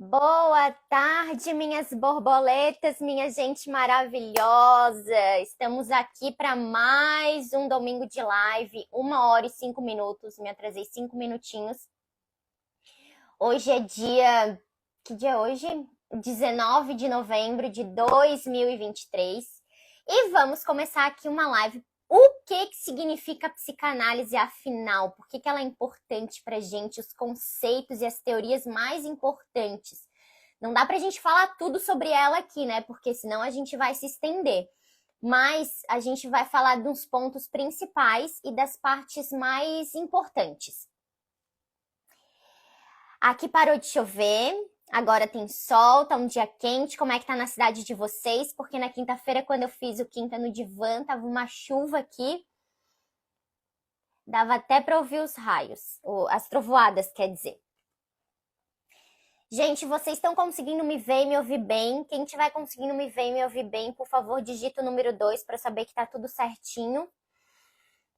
Boa tarde, minhas borboletas, minha gente maravilhosa. Estamos aqui para mais um domingo de live, 1 hora e 5 minutos. Me atrasei 5 minutinhos. Hoje é dia. Que dia é hoje? 19 de novembro de 2023. E vamos começar aqui uma live. O que significa a psicanálise afinal? Por que ela é importante pra gente? Os conceitos e as teorias mais importantes. Não dá pra gente falar tudo sobre ela aqui, né? Porque senão a gente vai se estender. Mas a gente vai falar dos pontos principais e das partes mais importantes. Aqui parou de chover, agora tem sol, tá um dia quente. Como é que tá na cidade de vocês? Porque na quinta-feira, quando eu fiz o Quinta no Divã, tava uma chuva aqui. Dava até pra ouvir os raios, ou as trovoadas, quer dizer. Gente, vocês estão conseguindo me ver e me ouvir bem? Quem estiver conseguindo me ver e me ouvir bem, por favor, digita o número 2 para saber que tá tudo certinho.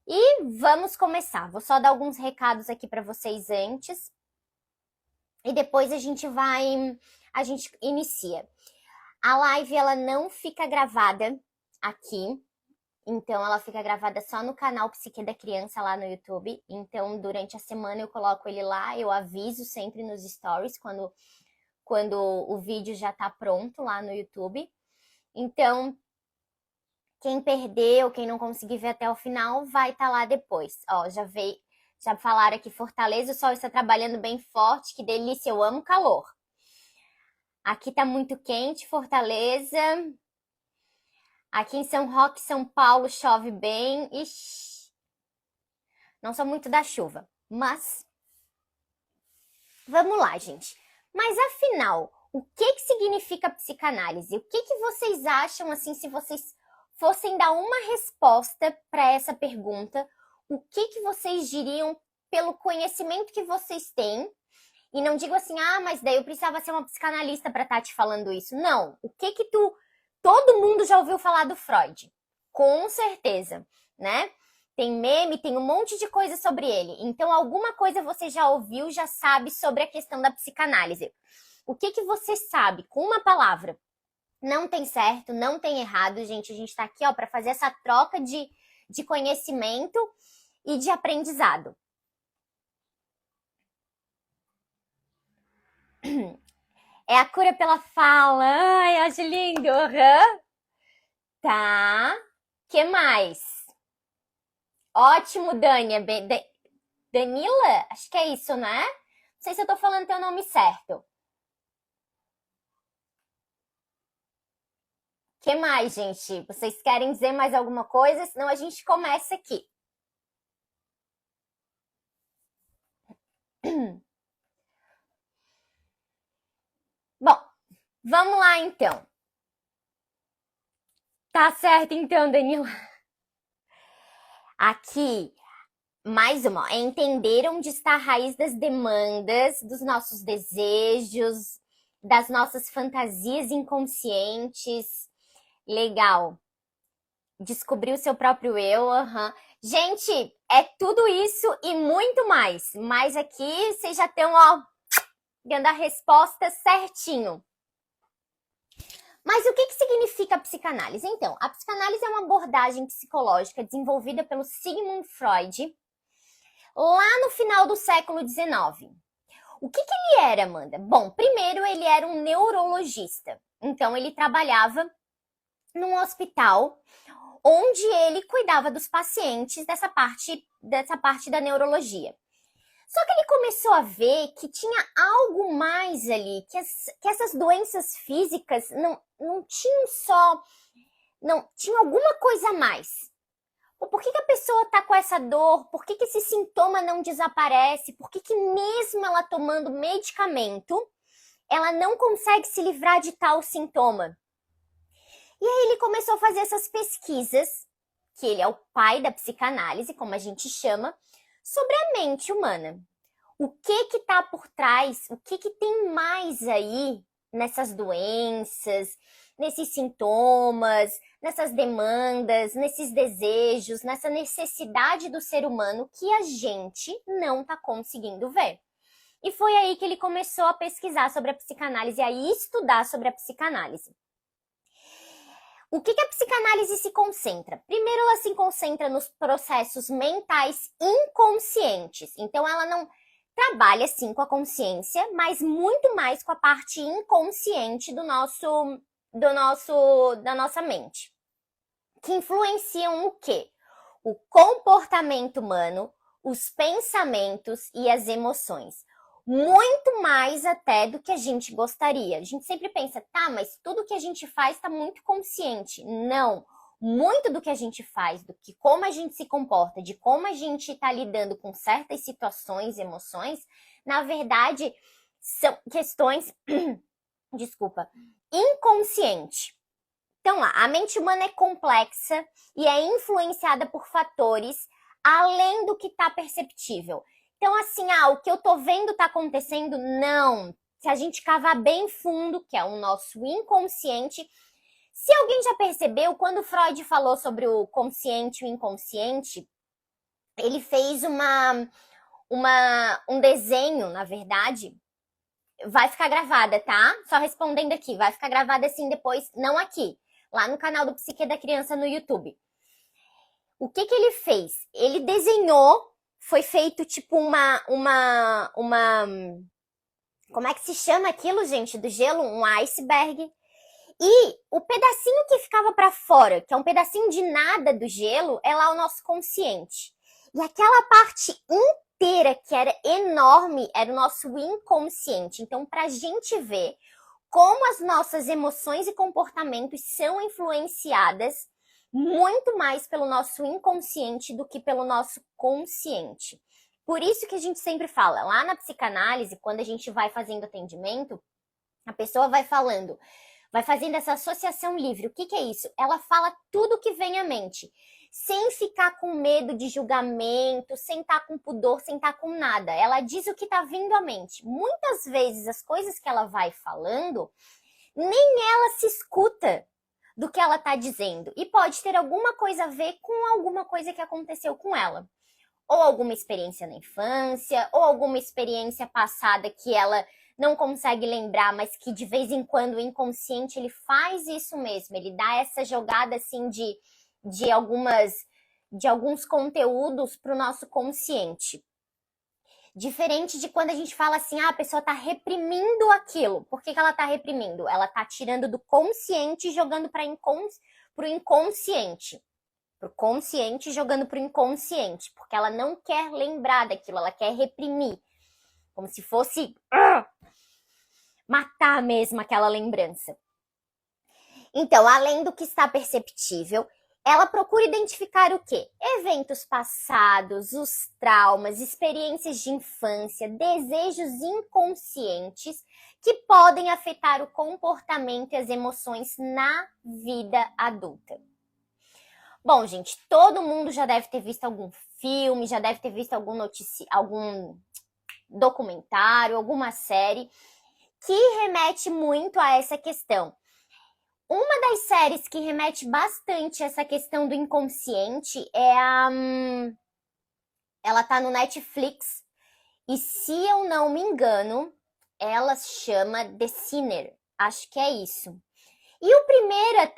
E vamos começar. Vou só dar alguns recados aqui para vocês antes. E depois a gente inicia. A live, ela não fica gravada aqui. Então, ela fica gravada só no canal Psique da Criança lá no YouTube. Então, durante a semana eu coloco ele lá, eu aviso sempre nos stories quando o vídeo já tá pronto lá no YouTube. Então, quem perdeu, quem não conseguir ver até o final, vai estar lá depois. Ó, já falaram aqui, Fortaleza, o sol está trabalhando bem forte, que delícia, eu amo calor. Aqui tá muito quente, Fortaleza. Aqui em São Roque, São Paulo, chove bem. Ixi, não sou muito da chuva, mas vamos lá, gente. Mas afinal, o que significa psicanálise? O que vocês acham, assim, se vocês fossem dar uma resposta para essa pergunta, o que vocês diriam pelo conhecimento que vocês têm? E não digo assim, mas daí eu precisava ser uma psicanalista para estar te falando isso. Não, o que todo mundo já ouviu falar do Freud, com certeza, né? Tem meme, tem um monte de coisa sobre ele. Então, alguma coisa você já ouviu, já sabe sobre a questão da psicanálise. O que você sabe com uma palavra? Não tem certo, não tem errado, gente. A gente tá aqui, ó, para fazer essa troca de conhecimento e de aprendizado. É a cura pela fala. Ai, acho lindo. Uhum. Tá. Que mais? Ótimo, Dânia. Danila? Acho que é isso, né? Não sei se eu tô falando teu nome certo. Que mais, gente? Vocês querem dizer mais alguma coisa? Senão a gente começa aqui. Bom, vamos lá então. Tá certo então, Danila. Aqui, mais uma. É entender onde está a raiz das demandas, dos nossos desejos, das nossas fantasias inconscientes. Legal. Descobrir o seu próprio eu. Uhum. Gente, é tudo isso e muito mais. Mas aqui vocês já estão, ó, dando a resposta certinho. Mas o que significa a psicanálise? Então, a psicanálise é uma abordagem psicológica desenvolvida pelo Sigmund Freud lá no final do século XIX. O que ele era, Amanda? Bom, primeiro ele era um neurologista. Então, ele trabalhava num hospital onde ele cuidava dos pacientes dessa parte da neurologia. Só que ele começou a ver que tinha algo mais ali, que essas doenças físicas não tinham só, não tinha alguma coisa a mais. Por que a pessoa está com essa dor? Por que esse sintoma não desaparece? Por que mesmo ela tomando medicamento, ela não consegue se livrar de tal sintoma? E aí ele começou a fazer essas pesquisas, que ele é o pai da psicanálise, como a gente chama, sobre a mente humana. O que está por trás? O que tem mais aí nessas doenças, nesses sintomas, nessas demandas, nesses desejos, nessa necessidade do ser humano que a gente não está conseguindo ver. E foi aí que ele começou a pesquisar sobre a psicanálise, a estudar sobre a psicanálise. O que a psicanálise se concentra? Primeiro, ela se concentra nos processos mentais inconscientes. Então, ela não trabalha, sim, com a consciência, mas muito mais com a parte inconsciente da nossa mente. Que influenciam o quê? O comportamento humano, os pensamentos e as emoções. Muito mais até do que a gente gostaria. A gente sempre pensa, tá, mas tudo que a gente faz está muito consciente. Não. Muito do que a gente faz, do que como a gente se comporta, de como a gente está lidando com certas situações, emoções, na verdade, são questões, desculpa, inconsciente. Então, a mente humana é complexa e é influenciada por fatores além do que está perceptível. Então, assim, o que eu tô vendo tá acontecendo? Não. Se a gente cavar bem fundo, que é o nosso inconsciente, se alguém já percebeu, quando Freud falou sobre o consciente e o inconsciente, ele fez um desenho, na verdade, vai ficar gravada, tá? Só respondendo aqui, vai ficar gravada assim depois, não aqui, lá no canal do Psique da Criança no YouTube. O que ele fez? Ele desenhou, foi feito tipo como é que se chama aquilo, gente, do gelo? Um iceberg. E o pedacinho que ficava para fora, que é um pedacinho de nada do gelo, é lá o nosso consciente. E aquela parte inteira, que era enorme, era o nosso inconsciente. Então, para a gente ver como as nossas emoções e comportamentos são influenciadas muito mais pelo nosso inconsciente do que pelo nosso consciente. Por isso que a gente sempre fala, lá na psicanálise, quando a gente vai fazendo atendimento, a pessoa vai falando, vai fazendo essa associação livre. O que é isso? Ela fala tudo que vem à mente, sem ficar com medo de julgamento, sem estar com pudor, sem estar com nada. Ela diz o que está vindo à mente. Muitas vezes as coisas que ela vai falando, nem ela se escuta do que ela está dizendo. E pode ter alguma coisa a ver com alguma coisa que aconteceu com ela. Ou alguma experiência na infância, ou alguma experiência passada que ela não consegue lembrar, mas que de vez em quando o inconsciente ele faz isso mesmo, ele dá essa jogada assim de alguns conteúdos para o nosso consciente. Diferente de quando a gente fala assim, a pessoa está reprimindo aquilo. Por que ela está reprimindo? Ela está tirando do consciente e jogando para o inconsciente. Para o consciente jogando para o inconsciente. Porque ela não quer lembrar daquilo, ela quer reprimir. Como se fosse matar mesmo aquela lembrança. Então, além do que está perceptível, ela procura identificar o quê? Eventos passados, os traumas, experiências de infância, desejos inconscientes que podem afetar o comportamento e as emoções na vida adulta. Bom, gente, todo mundo já deve ter visto algum filme, já deve ter visto algum documentário, alguma série que remete muito a essa questão. Uma das séries que remete bastante a essa questão do inconsciente é ela tá no Netflix e, se eu não me engano, ela chama The Sinner. Acho que é isso. E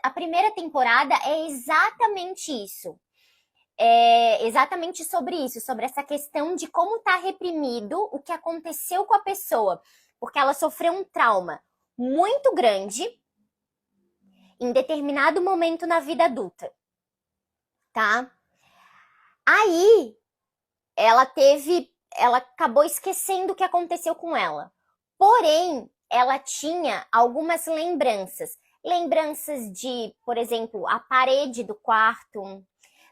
a primeira temporada é exatamente isso. É exatamente sobre isso, sobre essa questão de como tá reprimido o que aconteceu com a pessoa. Porque ela sofreu um trauma muito grande em determinado momento na vida adulta, tá? Aí, ela acabou esquecendo o que aconteceu com ela. Porém, ela tinha algumas lembranças. Lembranças de, por exemplo, a parede do quarto,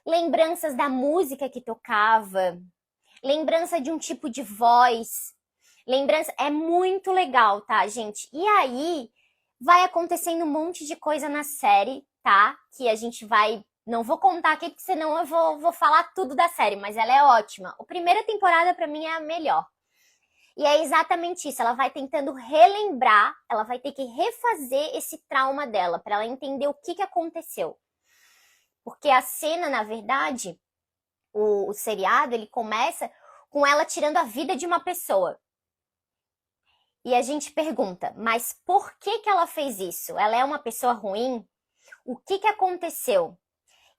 lembranças da música que tocava, lembrança de um tipo de voz, lembrança. É muito legal, tá, gente? E aí, vai acontecendo um monte de coisa na série, tá? Que a gente vai... Não vou contar aqui, porque senão eu vou falar tudo da série, mas ela é ótima. A primeira temporada, pra mim, é a melhor. E é exatamente isso, ela vai tentando relembrar, ela vai ter que refazer esse trauma dela, pra ela entender o que aconteceu. Porque a cena, na verdade, o seriado, ele começa com ela tirando a vida de uma pessoa. E a gente pergunta, mas por que que ela fez isso? Ela é uma pessoa ruim? O que que aconteceu?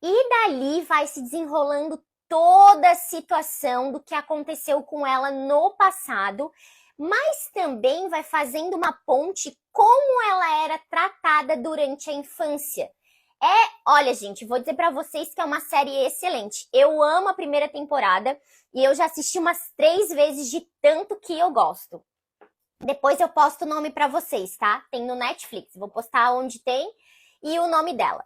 E dali vai se desenrolando toda a situação do que aconteceu com ela no passado, mas também vai fazendo uma ponte como ela era tratada durante a infância. Olha, gente, vou dizer pra vocês que é uma série excelente. Eu amo a primeira temporada e eu já assisti umas 3 vezes de tanto que eu gosto. Depois eu posto o nome pra vocês, tá? Tem no Netflix, vou postar onde tem e o nome dela.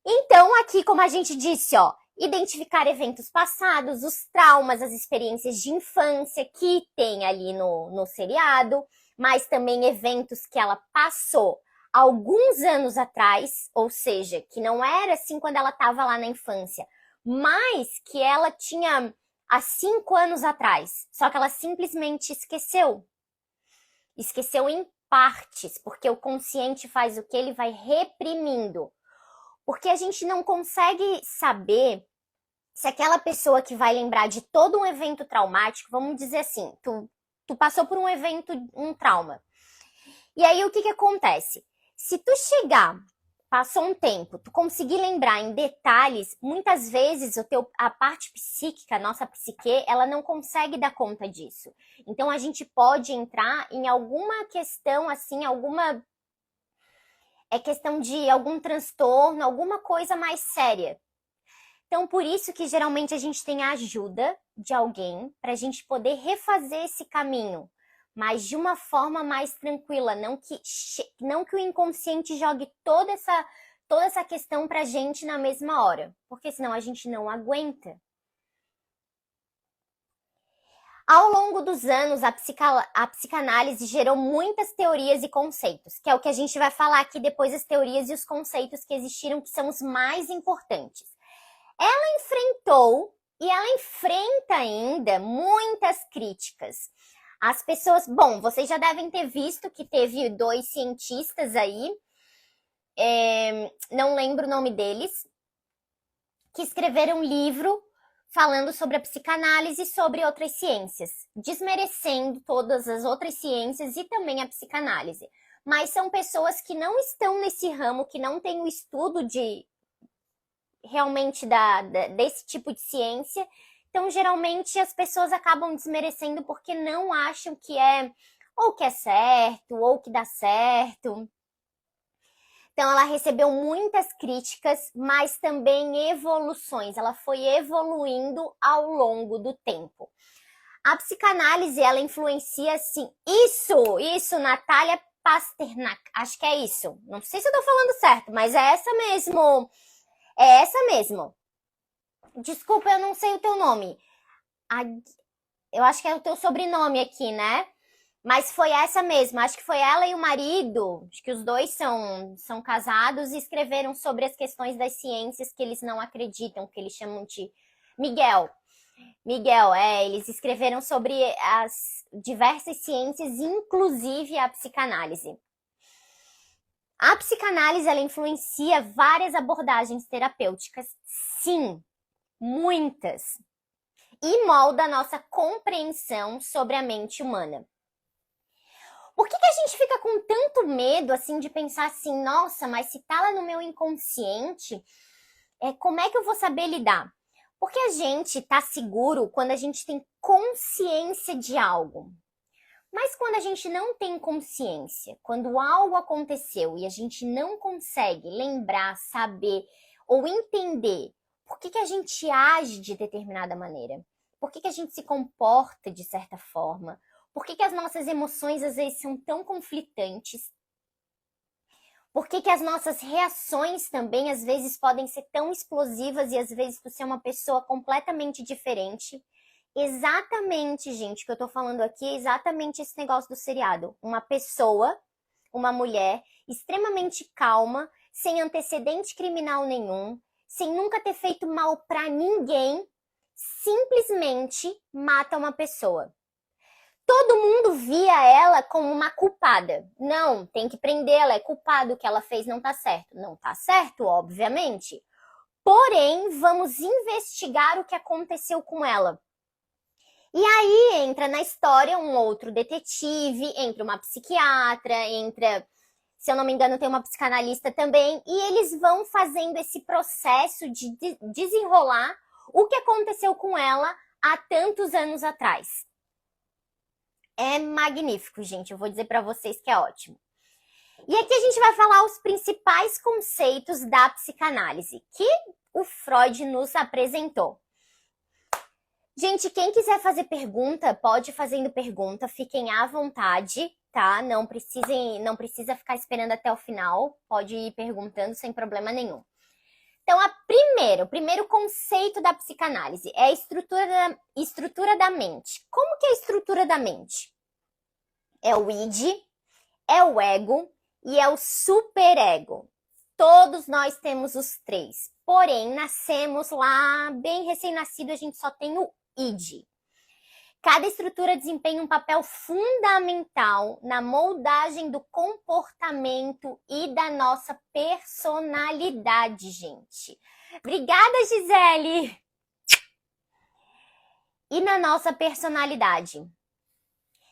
Então, aqui, como a gente disse, ó, identificar eventos passados, os traumas, as experiências de infância que tem ali no seriado, mas também eventos que ela passou alguns anos atrás, ou seja, que não era assim quando ela estava lá na infância, mas que ela tinha há 5 anos atrás, só que ela simplesmente esqueceu. Esqueceu em partes, porque o consciente faz o que? Ele vai reprimindo. Porque a gente não consegue saber se aquela pessoa que vai lembrar de todo um evento traumático, vamos dizer assim, tu passou por um evento, um trauma. E aí o que acontece? Se tu chegar, passou um tempo, tu conseguir lembrar em detalhes, muitas vezes a parte psíquica, a nossa psique, ela não consegue dar conta disso. Então a gente pode entrar em alguma questão assim, questão de algum transtorno, alguma coisa mais séria. Então, por isso que geralmente a gente tem a ajuda de alguém para a gente poder refazer esse caminho, mas de uma forma mais tranquila, não que o inconsciente jogue toda essa questão para a gente na mesma hora, porque senão a gente não aguenta. Ao longo dos anos, a psicanálise gerou muitas teorias e conceitos, que é o que a gente vai falar aqui depois, as teorias e os conceitos que existiram, que são os mais importantes. Ela enfrentou e ela enfrenta ainda muitas críticas. As pessoas, bom, vocês já devem ter visto que teve 2 cientistas aí, não lembro o nome deles, que escreveram um livro falando sobre a psicanálise e sobre outras ciências, desmerecendo todas as outras ciências e também a psicanálise. Mas são pessoas que não estão nesse ramo, que não têm o estudo de realmente desse tipo de ciência. Então, geralmente, as pessoas acabam desmerecendo porque não acham que é ou que é certo, ou que dá certo. Então, ela recebeu muitas críticas, mas também evoluções. Ela foi evoluindo ao longo do tempo. A psicanálise, ela influencia, assim, isso, Natália Pasternak, acho que é isso. Não sei se eu tô falando certo, mas é essa mesmo. É essa mesmo. Desculpa, eu não sei o teu nome. Eu acho que é o teu sobrenome aqui, né? Mas foi essa mesmo. Acho que foi ela e o marido. Acho que os dois são casados e escreveram sobre as questões das ciências que eles não acreditam, que eles chamam de Miguel, eles escreveram sobre as diversas ciências, inclusive a psicanálise. A psicanálise, ela influencia várias abordagens terapêuticas, sim, muitas, e molda a nossa compreensão sobre a mente humana. Por que a gente fica com tanto medo, assim, de pensar assim, nossa, mas se tá lá no meu inconsciente, como é que eu vou saber lidar? Porque a gente tá seguro quando a gente tem consciência de algo. Mas quando a gente não tem consciência, quando algo aconteceu e a gente não consegue lembrar, saber ou entender por que a gente age de determinada maneira, por que a gente se comporta de certa forma, por que as nossas emoções às vezes são tão conflitantes, por que as nossas reações também às vezes podem ser tão explosivas e às vezes tu ser uma pessoa completamente diferente. Exatamente, gente, o que eu tô falando aqui é exatamente esse negócio do seriado. Uma pessoa, uma mulher, extremamente calma, sem antecedente criminal nenhum, sem nunca ter feito mal pra ninguém, simplesmente mata uma pessoa. Todo mundo via ela como uma culpada. Não, tem que prendê-la, é culpado, o que ela fez não tá certo. Não tá certo, obviamente. Porém, vamos investigar o que aconteceu com ela. E aí entra na história um outro detetive, entra uma psiquiatra, entra, se eu não me engano, tem uma psicanalista também, e eles vão fazendo esse processo de desenrolar o que aconteceu com ela há tantos anos atrás. É magnífico, gente. Eu vou dizer para vocês que é ótimo. E aqui a gente vai falar os principais conceitos da psicanálise que o Freud nos apresentou. Gente, quem quiser fazer pergunta, pode ir fazendo pergunta, fiquem à vontade, tá? Não precisa ficar esperando até o final, pode ir perguntando sem problema nenhum. Então, o primeiro conceito da psicanálise é a estrutura da mente. Como que é a estrutura da mente? É o id, é o ego e é o superego. Todos nós temos os três. Porém, nascemos lá, bem recém-nascido, a gente só tem o id. Cada estrutura desempenha um papel fundamental na moldagem do comportamento e da nossa personalidade, gente. Obrigada, Gisele! E na nossa personalidade.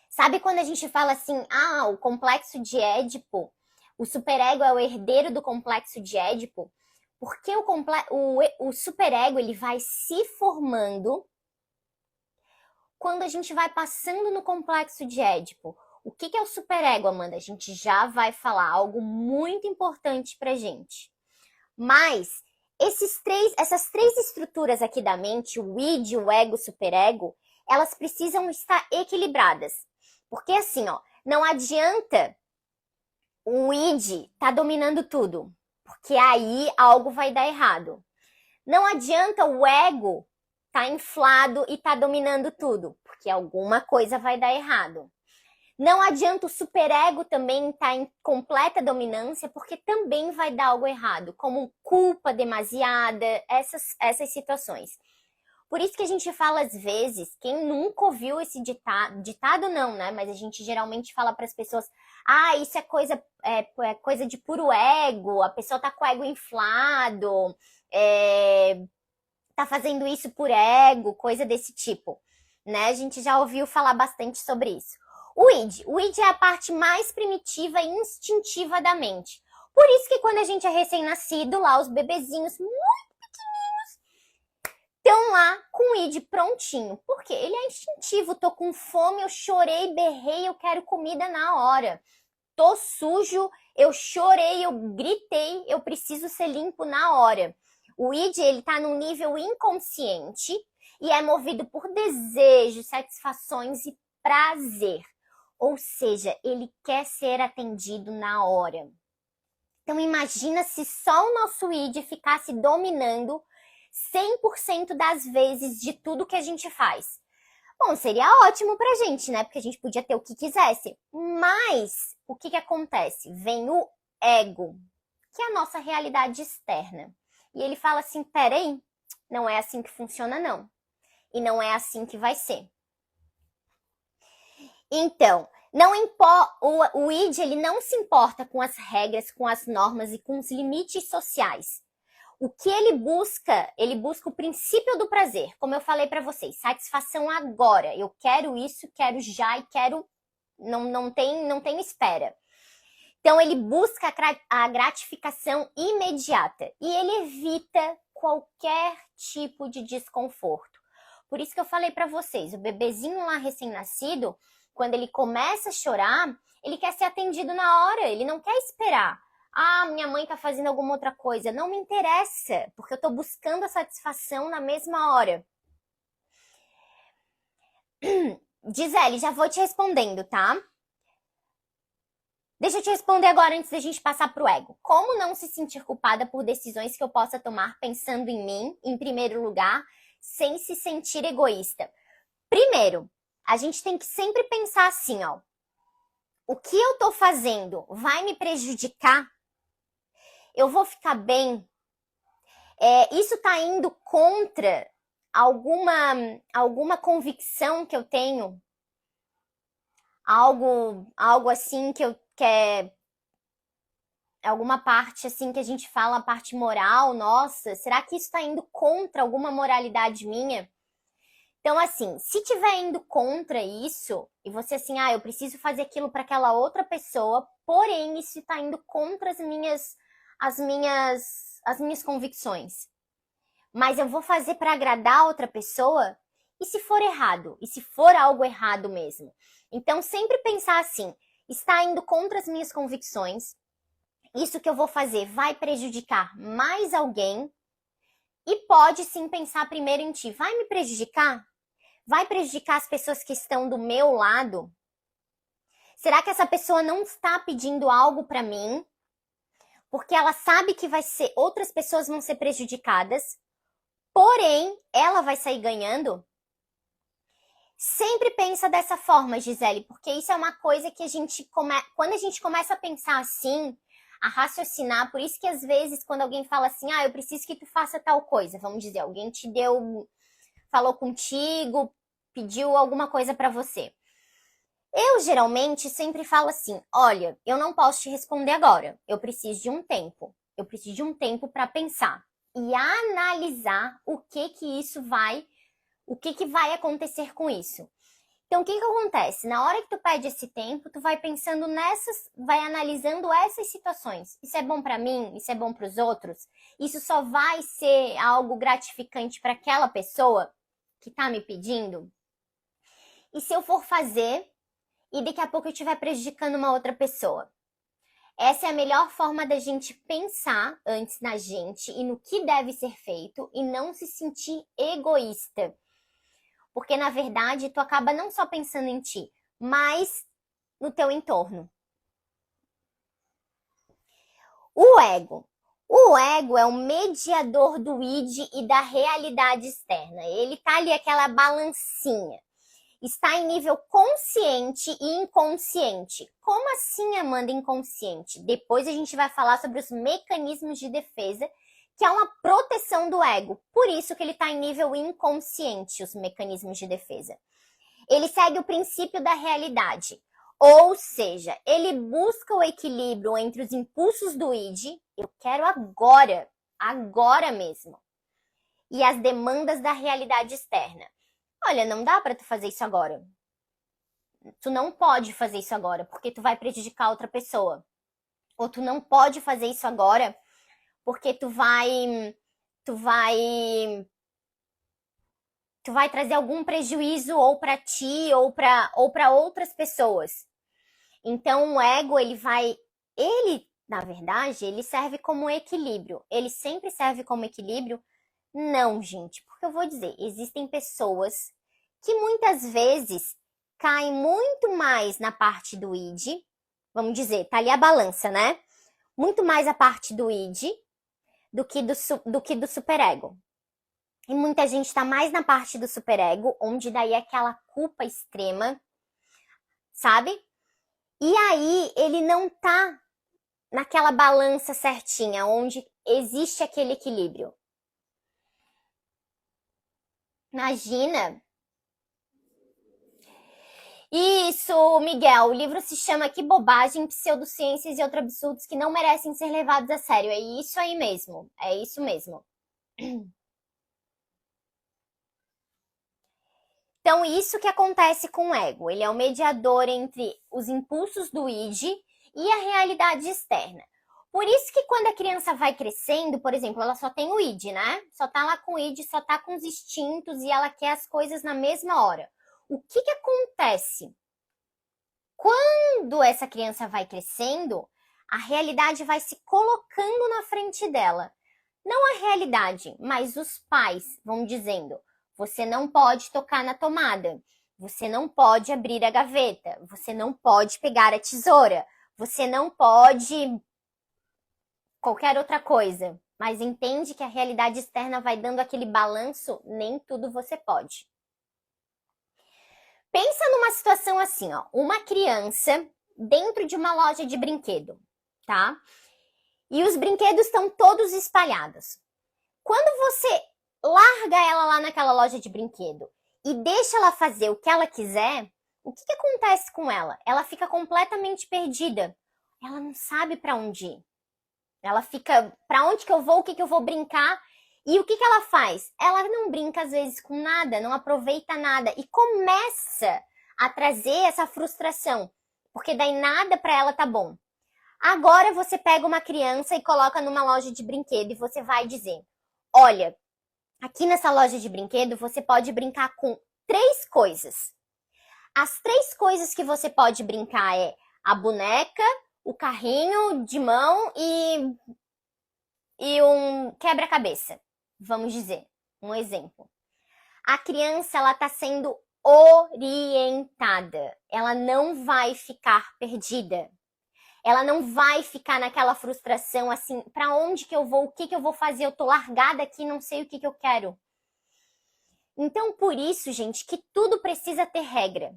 Sabe quando a gente fala assim, o complexo de Édipo, o superego é o herdeiro do complexo de Édipo? Porque o superego ele vai se formando quando a gente vai passando no complexo de Édipo. O que é o superego, Amanda? A gente já vai falar algo muito importante pra gente. Mas essas três estruturas aqui da mente, o id, o ego, o superego, elas precisam estar equilibradas. Porque assim, não adianta o id tá dominando tudo, porque aí algo vai dar errado. Não adianta o ego tá inflado e tá dominando tudo, porque alguma coisa vai dar errado. Não adianta o superego também estar em completa dominância, porque também vai dar algo errado, como culpa demasiada, essas situações. Por isso que a gente fala às vezes, quem nunca ouviu esse ditado não, né? Mas a gente geralmente fala para as pessoas, isso é coisa de puro ego, a pessoa tá com o ego inflado, tá fazendo isso por ego, coisa desse tipo, né? A gente já ouviu falar bastante sobre isso. O id é a parte mais primitiva e instintiva da mente. Por isso que quando a gente é recém-nascido, lá os bebezinhos muito pequenininhos estão lá com o id prontinho. Por quê? Ele é instintivo, tô com fome, eu chorei, berrei, eu quero comida na hora. Tô sujo, eu chorei, eu gritei, eu preciso ser limpo na hora. O id, ele tá num nível inconsciente e é movido por desejo, satisfações e prazer. Ou seja, ele quer ser atendido na hora. Então imagina se só o nosso id ficasse dominando 100% das vezes de tudo que a gente faz. Bom, seria ótimo pra gente, né? Porque a gente podia ter o que quisesse. Mas o que acontece? Vem o ego, que é a nossa realidade externa. E ele fala assim, peraí, não é assim que funciona não. E não é assim que vai ser. Então, o id ele não se importa com as regras, com as normas e com os limites sociais. O que ele busca o princípio do prazer. Como eu falei para vocês, satisfação agora. Eu quero isso, quero já e quero... Não tem espera. Então, ele busca a gratificação imediata. E ele evita qualquer tipo de desconforto. Por isso que eu falei para vocês, o bebezinho lá recém-nascido, quando ele começa a chorar, ele quer ser atendido na hora, ele não quer esperar. Minha mãe tá fazendo alguma outra coisa. Não me interessa, porque eu tô buscando a satisfação na mesma hora. Gisele, já vou te respondendo, tá? Deixa eu te responder agora antes da gente passar pro ego. Como não se sentir culpada por decisões que eu possa tomar pensando em mim, em primeiro lugar, sem se sentir egoísta? Primeiro, a gente tem que sempre pensar assim, o que eu tô fazendo vai me prejudicar? Eu vou ficar bem? Isso tá indo contra alguma convicção que eu tenho? Algo assim que eu quer... Alguma parte assim que a gente fala, a parte moral, nossa, será que isso tá indo contra alguma moralidade minha? Então, assim, se tiver indo contra isso, e você assim, ah, eu preciso fazer aquilo para aquela outra pessoa, porém isso está indo contra as minhas convicções. Mas eu vou fazer para agradar a outra pessoa, e se for errado? E se for algo errado mesmo? Então, sempre pensar assim, está indo contra as minhas convicções, isso que eu vou fazer vai prejudicar mais alguém, e pode sim pensar primeiro em ti, vai me prejudicar? Vai prejudicar as pessoas que estão do meu lado? Será que essa pessoa não está pedindo algo para mim? Porque ela sabe que outras pessoas vão ser prejudicadas, porém, ela vai sair ganhando? Sempre pensa dessa forma, Gisele, porque isso é uma coisa que quando a gente começa a pensar assim, a raciocinar, por isso que às vezes quando alguém fala assim, ah, eu preciso que tu faça tal coisa, vamos dizer, alguém falou contigo, pediu alguma coisa para você. Eu geralmente sempre falo assim, olha, eu não posso te responder agora, eu preciso de um tempo. Eu preciso de um tempo para pensar e analisar o que vai acontecer com isso. Então, o que acontece? Na hora que tu pede esse tempo, tu vai pensando vai analisando essas situações. Isso é bom para mim? Isso é bom para os outros? Isso só vai ser algo gratificante para aquela pessoa que tá me pedindo? E se eu for fazer e daqui a pouco eu estiver prejudicando uma outra pessoa? Essa é a melhor forma da gente pensar antes na gente e no que deve ser feito e não se sentir egoísta. Porque, na verdade, tu acaba não só pensando em ti, mas no teu entorno. O ego. O ego é o mediador do id e da realidade externa. Ele tá ali aquela balancinha. Está em nível consciente e inconsciente. Como assim, Amanda, inconsciente? Depois a gente vai falar sobre os mecanismos de defesa, que é uma proteção do ego. Por isso que ele está em nível inconsciente, os mecanismos de defesa. Ele segue o princípio da realidade. Ou seja, ele busca o equilíbrio entre os impulsos do id, eu quero agora, agora mesmo, e as demandas da realidade externa. Olha, não dá para tu fazer isso agora. Tu não pode fazer isso agora, porque tu vai prejudicar outra pessoa. Ou tu não pode fazer isso agora, porque tu vai trazer algum prejuízo ou para ti ou para outras pessoas. Então o ego, na verdade, ele serve como equilíbrio. Ele sempre serve como equilíbrio? Não, gente, porque eu vou dizer, existem pessoas que muitas vezes caem muito mais na parte do id, vamos dizer, tá ali a balança, né? Muito mais a parte do id do que do superego. E muita gente está mais na parte do superego, onde daí é aquela culpa extrema, sabe? E aí ele não tá naquela balança certinha, onde existe aquele equilíbrio. Imagina. Isso, Miguel. O livro se chama Que Bobagem, Pseudociências e Outros Absurdos que Não Merecem Ser Levados a Sério. É isso aí mesmo. É isso mesmo. Então, isso que acontece com o ego. Ele é o mediador entre os impulsos do id e a realidade externa. Por isso que quando a criança vai crescendo, por exemplo, ela só tem o id, né? Só tá lá com o id, só tá com os instintos e ela quer as coisas na mesma hora. O que acontece? Quando essa criança vai crescendo, a realidade vai se colocando na frente dela. Não a realidade, mas os pais vão dizendo: você não pode tocar na tomada, você não pode abrir a gaveta, você não pode pegar a tesoura, você não pode qualquer outra coisa. Mas entende que a realidade externa vai dando aquele balanço, nem tudo você pode. Pensa numa situação assim, ó, uma criança dentro de uma loja de brinquedo, tá? E os brinquedos estão todos espalhados. Quando você larga ela lá naquela loja de brinquedo e deixa ela fazer o que ela quiser, o que acontece com ela? Ela fica completamente perdida. Ela não sabe para onde ir. Ela fica, para onde que eu vou, o que eu vou brincar? E o que que ela faz? Ela não brinca às vezes com nada, não aproveita nada e começa a trazer essa frustração, porque daí nada para ela tá bom. Agora você pega uma criança e coloca numa loja de brinquedo e você vai dizer: olha, aqui nessa loja de brinquedo você pode brincar com 3 coisas. As 3 coisas que você pode brincar é a boneca, o carrinho de mão e um quebra-cabeça. Vamos dizer, um exemplo. A criança, ela está sendo orientada. Ela não vai ficar perdida. Ela não vai ficar naquela frustração assim, para onde que eu vou, o que que eu vou fazer? Eu tô largada aqui, não sei o que que eu quero. Então, por isso, gente, que tudo precisa ter regra.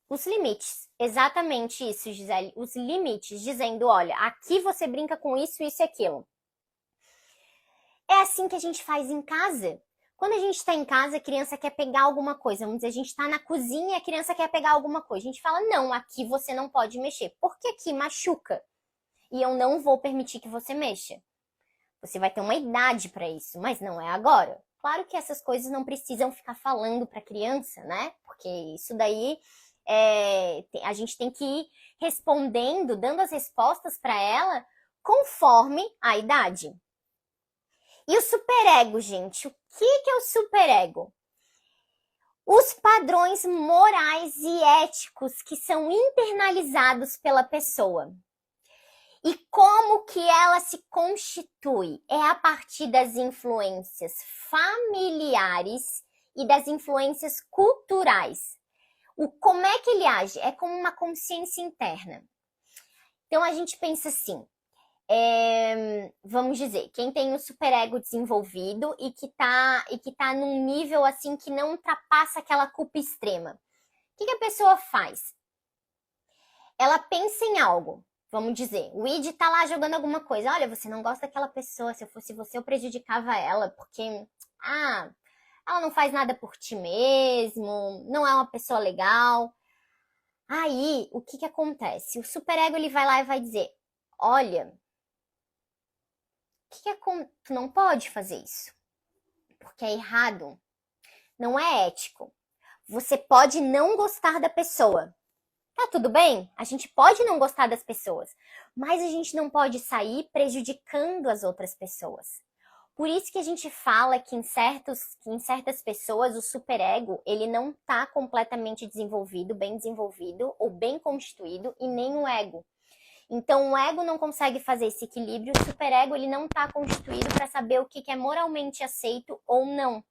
Os limites, exatamente isso, Gisele. Os limites, dizendo, olha, aqui você brinca com isso, isso e aquilo. É assim que a gente faz em casa. Quando a gente está em casa, a criança quer pegar alguma coisa. Vamos dizer, a gente está na cozinha e a criança quer pegar alguma coisa. A gente fala, não, aqui você não pode mexer, porque aqui machuca. E eu não vou permitir que você mexa. Você vai ter uma idade para isso, mas não é agora. Claro que essas coisas não precisam ficar falando para a criança, né? Porque isso daí a gente tem que ir respondendo, dando as respostas para ela conforme a idade. E o superego, gente? O que é o superego? Os padrões morais e éticos que são internalizados pela pessoa. E como que ela se constitui? É a partir das influências familiares e das influências culturais. Como é que ele age? É como uma consciência interna. Então a gente pensa assim, vamos dizer, quem tem o superego desenvolvido e que tá num nível assim que não ultrapassa aquela culpa extrema. O que a pessoa faz? Ela pensa em algo. Vamos dizer, o Id tá lá jogando alguma coisa. Olha, você não gosta daquela pessoa. Se eu fosse você, eu prejudicava ela, porque, ela não faz nada por ti mesmo, não é uma pessoa legal. Aí, o que acontece? O superego, ele vai lá e vai dizer, olha, tu não pode fazer isso, porque é errado, não é ético. Você pode não gostar da pessoa. Tá tudo bem? A gente pode não gostar das pessoas, mas a gente não pode sair prejudicando as outras pessoas. Por isso que a gente fala que em certas pessoas o superego, ele não tá completamente desenvolvido, bem desenvolvido ou bem constituído, e nem o ego. Então o ego não consegue fazer esse equilíbrio, o superego ele não tá constituído para saber o que é moralmente aceito ou não.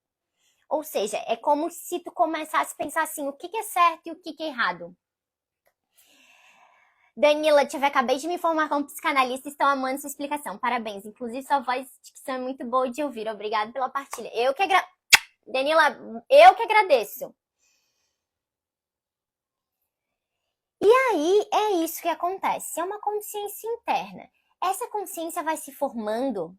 Ou seja, é como se tu começasse a pensar assim, o que é certo e o que é errado. Danila, acabei de me informar como psicanalista e estão amando sua explicação. Parabéns. Inclusive, sua voz de dicção é muito boa de ouvir. Obrigada pela partilha. Danila, eu que agradeço. E aí, é isso que acontece. É uma consciência interna. Essa consciência vai se formando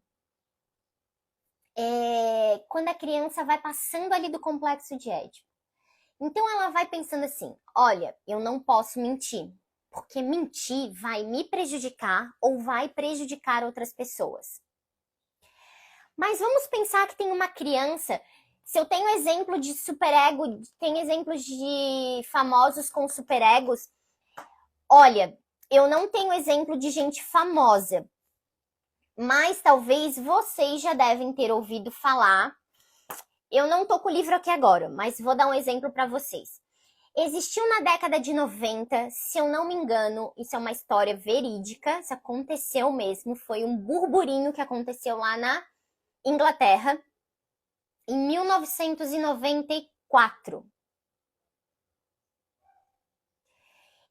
quando a criança vai passando ali do complexo de Édipo. Então, ela vai pensando assim, olha, eu não posso mentir. Porque mentir vai me prejudicar ou vai prejudicar outras pessoas. Mas vamos pensar que tem uma criança, se eu tenho exemplo de superego, tem exemplos de famosos com superegos, olha, eu não tenho exemplo de gente famosa, mas talvez vocês já devem ter ouvido falar. Eu não tô com o livro aqui agora, mas vou dar um exemplo para vocês. Existiu na década de 90, se eu não me engano, isso é uma história verídica, isso aconteceu mesmo, foi um burburinho que aconteceu lá na Inglaterra, em 1994.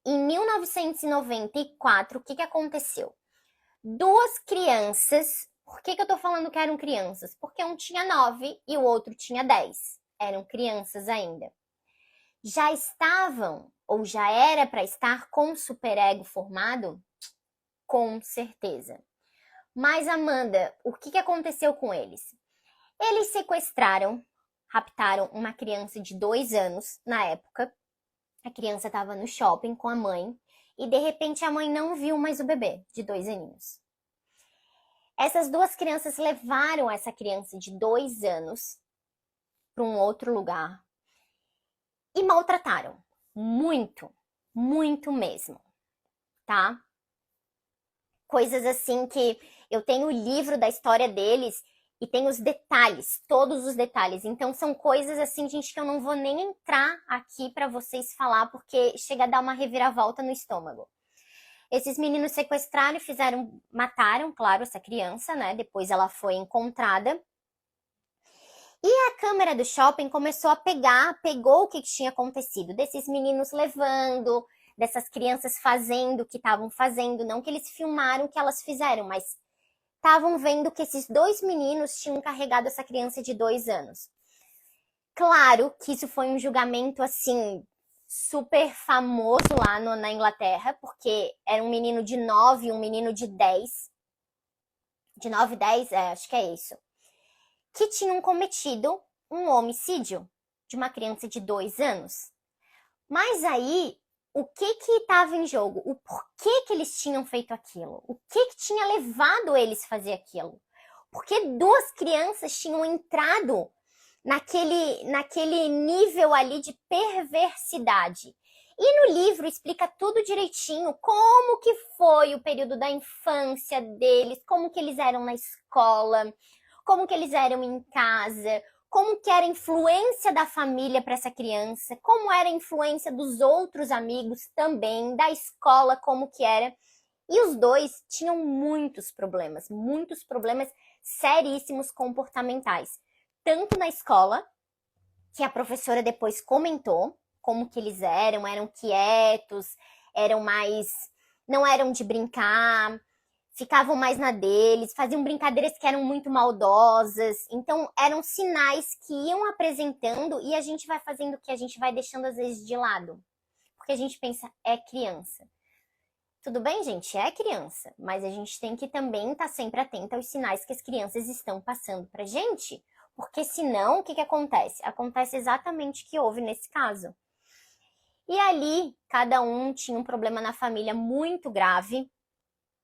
Em 1994, o que aconteceu? 2 crianças, por que eu tô falando que eram crianças? Porque um tinha 9 e o outro tinha 10, eram crianças ainda. Já estavam, ou já era para estar com o superego formado? Com certeza. Mas, Amanda, o que aconteceu com eles? Eles sequestraram, raptaram uma criança de 2 anos na época. A criança estava no shopping com a mãe e, de repente, a mãe não viu mais o bebê de 2 aninhos. Essas duas crianças levaram essa criança de 2 anos para um outro lugar e maltrataram. Muito, muito mesmo, tá? Coisas assim que eu tenho o livro da história deles e tem os detalhes, todos os detalhes. Então são coisas assim, gente, que eu não vou nem entrar aqui para vocês falar, porque chega a dar uma reviravolta no estômago. Esses meninos sequestraram e mataram, claro, essa criança, né? Depois ela foi encontrada. E a câmera do shopping começou a pegou o que tinha acontecido, desses meninos levando, dessas crianças fazendo o que estavam fazendo, não que eles filmaram o que elas fizeram, mas estavam vendo que esses 2 meninos tinham carregado essa criança de 2 anos. Claro que isso foi um julgamento, assim, super famoso lá na Inglaterra, porque era um menino de 9 e um menino de 10. De 9 e 10, acho que é isso. Que tinham cometido um homicídio de uma criança de 2 anos. Mas aí, o que estava em jogo? O porquê que eles tinham feito aquilo? O que tinha levado eles a fazer aquilo? Porque 2 crianças tinham entrado naquele nível ali de perversidade. E no livro explica tudo direitinho, como que foi o período da infância deles, como que eles eram na escola, como que eles eram em casa, como que era a influência da família para essa criança, como era a influência dos outros amigos também, da escola, como que era. E os 2 tinham muitos problemas seríssimos comportamentais. Tanto na escola, que a professora depois comentou, como que eles eram quietos, não eram de brincar, ficavam mais na deles, faziam brincadeiras que eram muito maldosas. Então, eram sinais que iam apresentando e a gente vai fazendo o que a gente vai deixando às vezes de lado. Porque a gente pensa, é criança. Tudo bem, gente? É criança. Mas a gente tem que também estar sempre atento aos sinais que as crianças estão passando pra gente. Porque senão, o que acontece? Acontece exatamente o que houve nesse caso. E ali, cada um tinha um problema na família muito grave,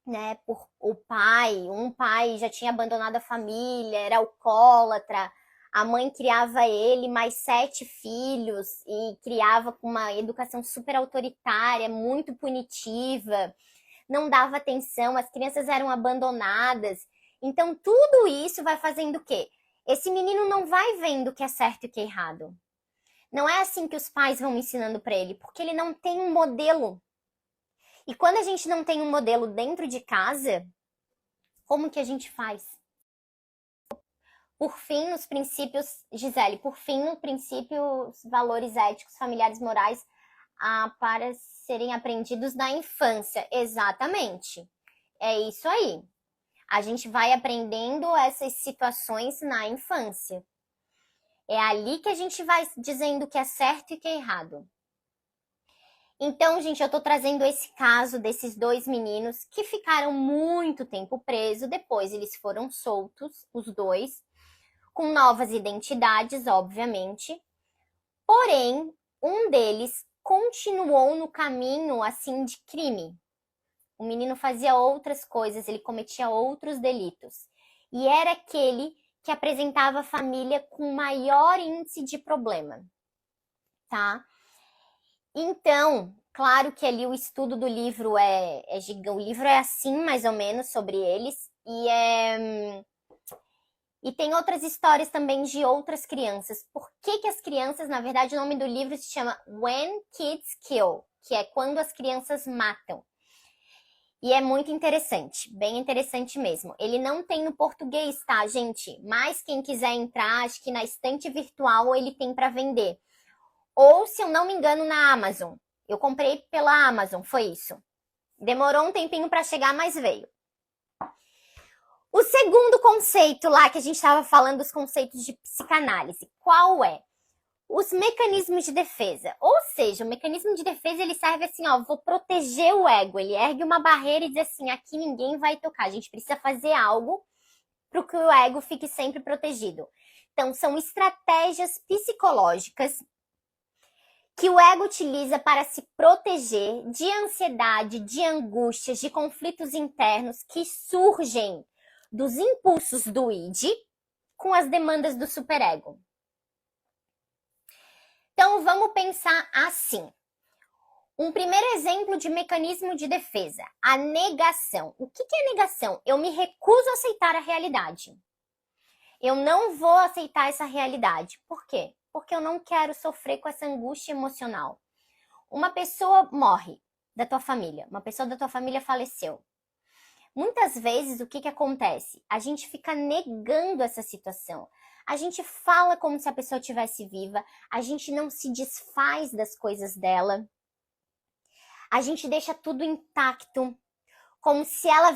né? Um pai já tinha abandonado a família, era alcoólatra, a mãe criava ele, mais 7 filhos, e criava com uma educação super autoritária, muito punitiva, não dava atenção, as crianças eram abandonadas. Então, tudo isso vai fazendo o quê? Esse menino não vai vendo o que é certo e o que é errado. Não é assim que os pais vão ensinando para ele, porque ele não tem um modelo. E quando a gente não tem um modelo dentro de casa, como que a gente faz? Por fim, nos princípios, Gisele, por fim, no princípio, os valores éticos, familiares, morais, para serem aprendidos na infância. Exatamente. É isso aí. A gente vai aprendendo essas situações na infância. É ali que a gente vai dizendo o que é certo e o que é errado. Então, gente, eu tô trazendo esse caso desses 2 meninos que ficaram muito tempo presos. Depois eles foram soltos, os 2, com novas identidades, obviamente. Porém, um deles continuou no caminho, assim, de crime. O menino fazia outras coisas, ele cometia outros delitos. E era aquele que apresentava a família com maior índice de problema, tá? Então, claro que ali o estudo do livro é gigante. O livro é assim, mais ou menos, sobre eles. E tem outras histórias também de outras crianças. Por que as crianças, na verdade, o nome do livro se chama When Kids Kill, que é quando as crianças matam. E é muito interessante, bem interessante mesmo. Ele não tem no português, tá, gente? Mas quem quiser entrar, acho que na estante virtual ele tem para vender. Ou, se eu não me engano, na Amazon. Eu comprei pela Amazon, foi isso. Demorou um tempinho para chegar, mas veio. O segundo conceito lá que a gente estava falando, os conceitos de psicanálise, qual é? Os mecanismos de defesa. Ou seja, o mecanismo de defesa, ele serve assim, ó, vou proteger o ego. Ele ergue uma barreira e diz assim, aqui ninguém vai tocar. A gente precisa fazer algo para que o ego fique sempre protegido. Então, são estratégias psicológicas que o ego utiliza para se proteger de ansiedade, de angústias, de conflitos internos que surgem dos impulsos do id com as demandas do superego. Então, vamos pensar assim. Um primeiro exemplo de mecanismo de defesa, a negação. O que é negação? Eu me recuso a aceitar a realidade. Eu não vou aceitar essa realidade. Por quê? Porque eu não quero sofrer com essa angústia emocional. Uma pessoa morre da tua família, uma pessoa da tua família faleceu. Muitas vezes, o que acontece? A gente fica negando essa situação. A gente fala como se a pessoa estivesse viva, a gente não se desfaz das coisas dela. A gente deixa tudo intacto, como se ela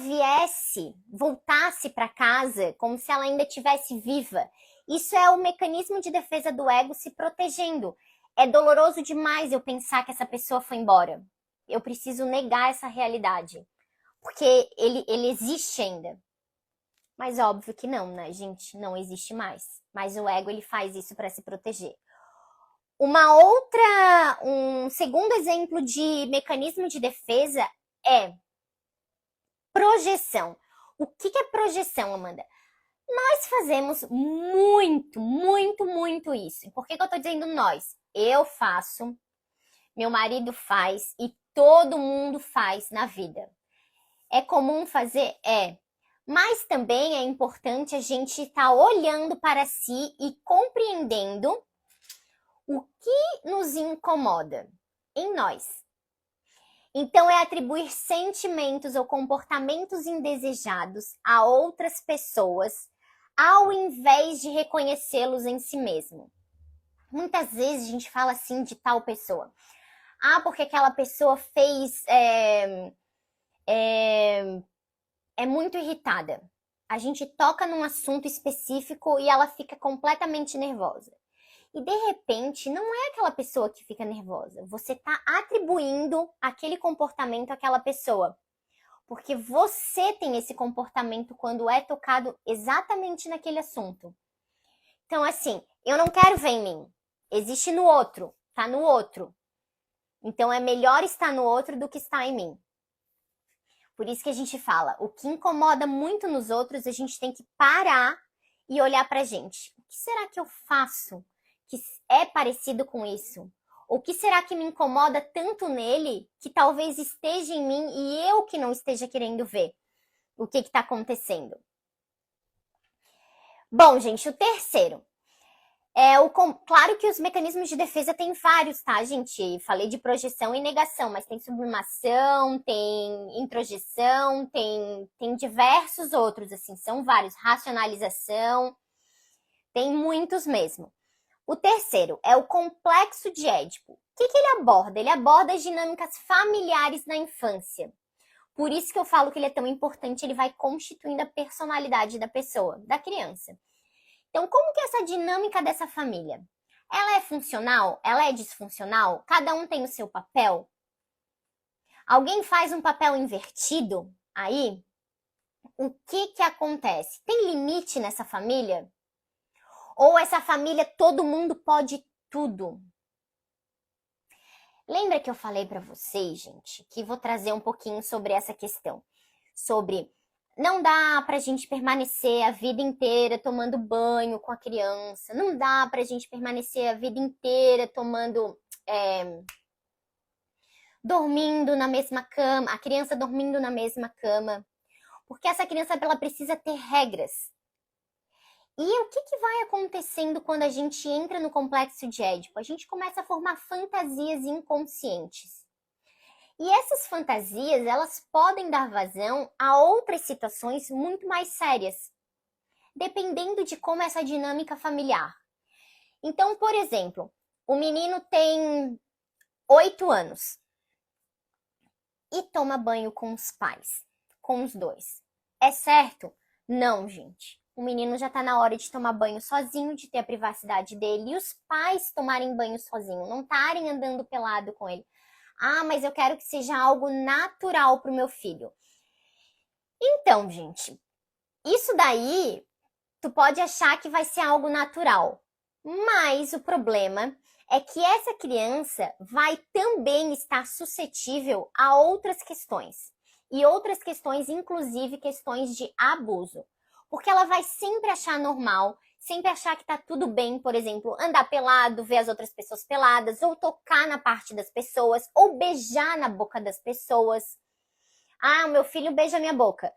voltasse para casa, como se ela ainda estivesse viva. Isso é o mecanismo de defesa do ego se protegendo. É doloroso demais eu pensar que essa pessoa foi embora. Eu preciso negar essa realidade, porque ele existe ainda. Mas óbvio que não, né, gente? Não existe mais. Mas o ego, ele faz isso para se proteger. Um segundo exemplo de mecanismo de defesa é projeção. O que é projeção, Amanda? Nós fazemos muito isso. Por que eu tô dizendo nós? Eu faço, meu marido faz e todo mundo faz na vida. É comum fazer? É. Mas também é importante a gente estar olhando para si e compreendendo o que nos incomoda em nós. Então, é atribuir sentimentos ou comportamentos indesejados a outras pessoas, ao invés de reconhecê-los em si mesmo. Muitas vezes a gente fala assim de tal pessoa. Ah, porque aquela pessoa é muito irritada. A gente toca num assunto específico e ela fica completamente nervosa. E de repente, não é aquela pessoa que fica nervosa. Você está atribuindo aquele comportamento àquela pessoa. Porque você tem esse comportamento quando é tocado exatamente naquele assunto. Então, assim, eu não quero ver em mim. Existe no outro, tá no outro. Então, é melhor estar no outro do que estar em mim. Por isso que a gente fala, o que incomoda muito nos outros, a gente tem que parar e olhar pra gente. O que será que eu faço que é parecido com isso? O que será que me incomoda tanto nele que talvez esteja em mim e eu que não esteja querendo ver o que está acontecendo? Bom, gente, o terceiro. Claro que os mecanismos de defesa tem vários, tá, gente? Falei de projeção e negação, mas tem sublimação, tem introjeção, tem diversos outros, assim, são vários. Racionalização, tem muitos mesmo. O terceiro é o complexo de Édipo. O que ele aborda? Ele aborda as dinâmicas familiares na infância. Por isso que eu falo que ele é tão importante, ele vai constituindo a personalidade da pessoa, da criança. Então, como que é essa dinâmica dessa família? Ela é funcional? Ela é disfuncional? Cada um tem o seu papel? Alguém faz um papel invertido aí? O que acontece? Tem limite nessa família? Ou essa família todo mundo pode tudo? Lembra que eu falei para vocês, gente, que vou trazer um pouquinho sobre essa questão. Sobre não dá pra gente permanecer a vida inteira tomando banho com a criança. Não dá pra gente permanecer a vida inteira dormindo na mesma cama, a criança dormindo na mesma cama. Porque essa criança, ela precisa ter regras. E o que vai acontecendo quando a gente entra no complexo de Édipo? A gente começa a formar fantasias inconscientes. E essas fantasias, elas podem dar vazão a outras situações muito mais sérias, dependendo de como é essa dinâmica familiar. Então, por exemplo, o menino tem 8 anos e toma banho com os pais, com os dois. É certo? Não, gente. O menino já tá na hora de tomar banho sozinho, de ter a privacidade dele, e os pais tomarem banho sozinho, não estarem andando pelado com ele. Ah, mas eu quero que seja algo natural pro meu filho. Então, gente, isso daí, tu pode achar que vai ser algo natural. Mas o problema é que essa criança vai também estar suscetível a outras questões. E outras questões, inclusive questões de abuso. Porque ela vai sempre achar normal, sempre achar que tá tudo bem, por exemplo, andar pelado, ver as outras pessoas peladas, ou tocar na parte das pessoas, ou beijar na boca das pessoas. Ah, o meu filho beija minha boca.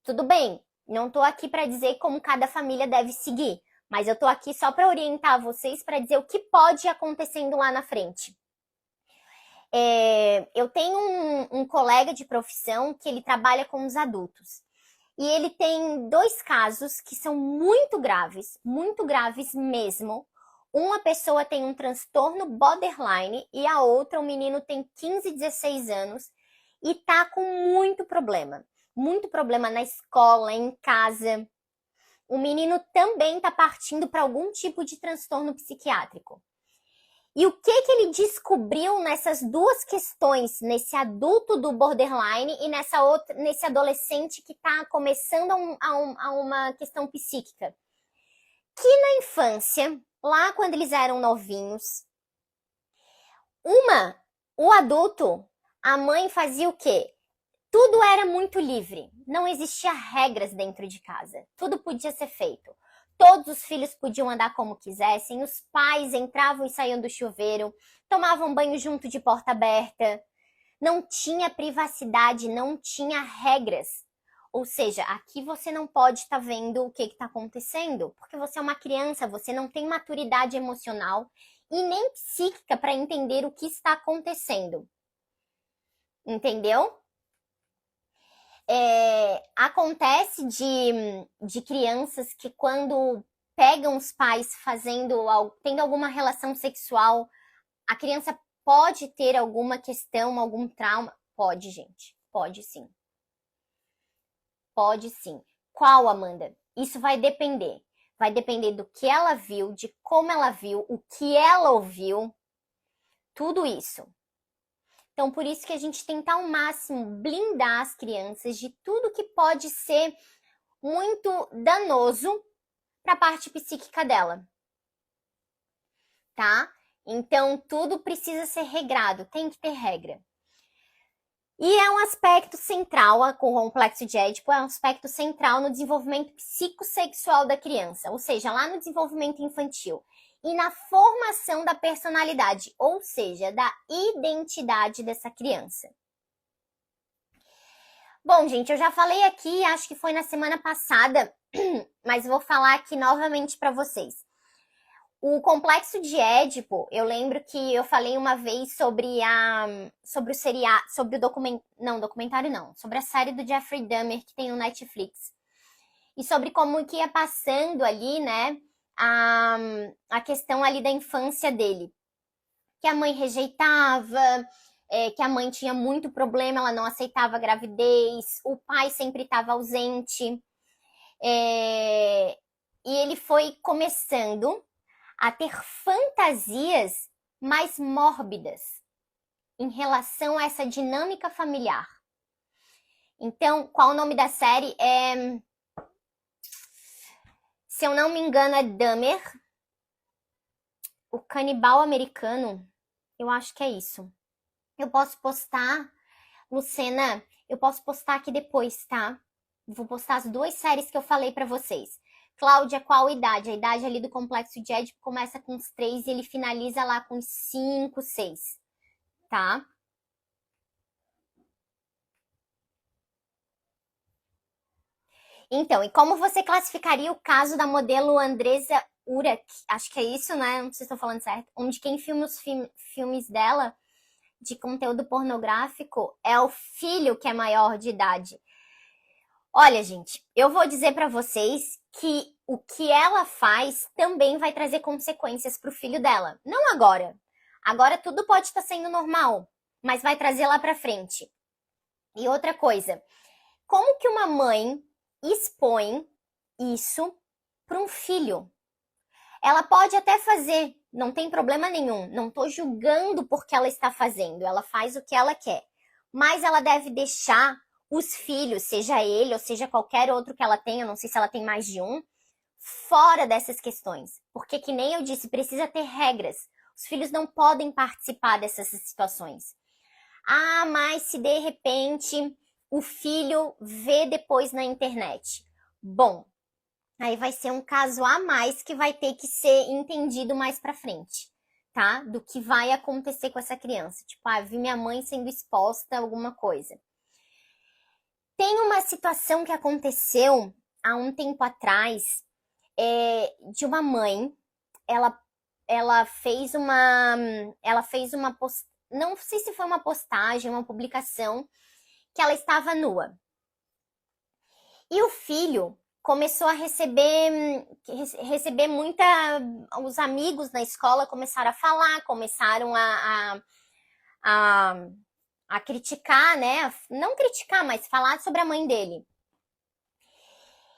Tudo bem, não tô aqui para dizer como cada família deve seguir, mas eu tô aqui só para orientar vocês para dizer o que pode ir acontecendo lá na frente. Eu tenho um colega de profissão que ele trabalha com os adultos. E ele tem 2 casos que são muito graves mesmo. Uma pessoa tem um transtorno borderline e a outra, o menino tem 15, 16 anos e tá com muito problema na escola, em casa. O menino também tá partindo para algum tipo de transtorno psiquiátrico. E o que ele descobriu nessas 2 questões, nesse adulto do borderline e nesse adolescente que está começando a uma questão psíquica? Que na infância, lá quando eles eram novinhos, o adulto, a mãe fazia o quê? Tudo era muito livre, não existia regras dentro de casa, tudo podia ser feito. Todos os filhos podiam andar como quisessem, os pais entravam e saíam do chuveiro, tomavam banho junto de porta aberta. Não tinha privacidade, não tinha regras. Ou seja, aqui você não pode estar vendo o que está acontecendo, porque você é uma criança, você não tem maturidade emocional e nem psíquica para entender o que está acontecendo. Entendeu? Acontece de crianças que quando pegam os pais tendo alguma relação sexual, a criança pode ter alguma questão, algum trauma? Pode, gente. Pode sim. Pode sim. Qual, Amanda? Isso vai depender. Vai depender do que ela viu, de como ela viu, o que ela ouviu. Tudo isso. Então, por isso que a gente tenta ao máximo blindar as crianças de tudo que pode ser muito danoso para a parte psíquica dela. Tá? Então, tudo precisa ser regrado, tem que ter regra. E é um aspecto central, com o complexo de Édipo, é um aspecto central no desenvolvimento psicossexual da criança, ou seja, lá no desenvolvimento infantil. E na formação da personalidade, ou seja, da identidade dessa criança. Bom, gente, eu já falei aqui, acho que foi na semana passada, mas vou falar aqui novamente para vocês. O complexo de Édipo, eu lembro que eu falei uma vez sobre o seriado, sobre o documentário não, sobre a série do Jeffrey Dahmer que tem no Netflix. E sobre como que ia passando ali, né, a questão ali da infância dele. Que a mãe rejeitava, que a mãe tinha muito problema, ela não aceitava a gravidez, o pai sempre estava ausente. E ele foi começando a ter fantasias mais mórbidas em relação a essa dinâmica familiar. Então, qual o nome da série? Se eu não me engano, é Dahmer, o canibal americano. Eu acho que é isso. Eu posso postar, Lucena, eu posso postar aqui depois, tá? Vou postar as 2 séries que eu falei pra vocês. Cláudia, qual idade? A idade ali do complexo de Édipo começa com uns 3 e ele finaliza lá com 5, 6, tá? Então, e como você classificaria o caso da modelo Andresa Urach? Acho que é isso, né? Não sei se estou falando certo. Onde quem filma os filmes dela de conteúdo pornográfico é o filho que é maior de idade. Olha, gente, eu vou dizer para vocês que o que ela faz também vai trazer consequências para o filho dela. Não agora. Agora tudo pode estar sendo normal, mas vai trazer lá para frente. E outra coisa, como que uma mãe expõe isso para um filho? Ela pode até fazer, não tem problema nenhum. Não estou julgando porque ela está fazendo. Ela faz o que ela quer. Mas ela deve deixar os filhos, seja ele ou seja qualquer outro que ela tenha, não sei se ela tem mais de um, fora dessas questões. Porque, que nem eu disse, precisa ter regras. Os filhos não podem participar dessas situações. Ah, mas se de repente o filho vê depois na internet. Bom, Aí vai ser um caso a mais que vai ter que ser entendido mais pra frente, tá? Do que vai acontecer com essa criança. Tipo, vi minha mãe sendo exposta a alguma coisa. Tem uma situação que aconteceu há um tempo atrás, de uma mãe. Ela fez uma não sei se foi uma postagem, uma publicação, que ela estava nua. E o filho começou a receber muita. Os amigos na escola começaram a falar, começaram a criticar, né? Não criticar, mas falar sobre a mãe dele.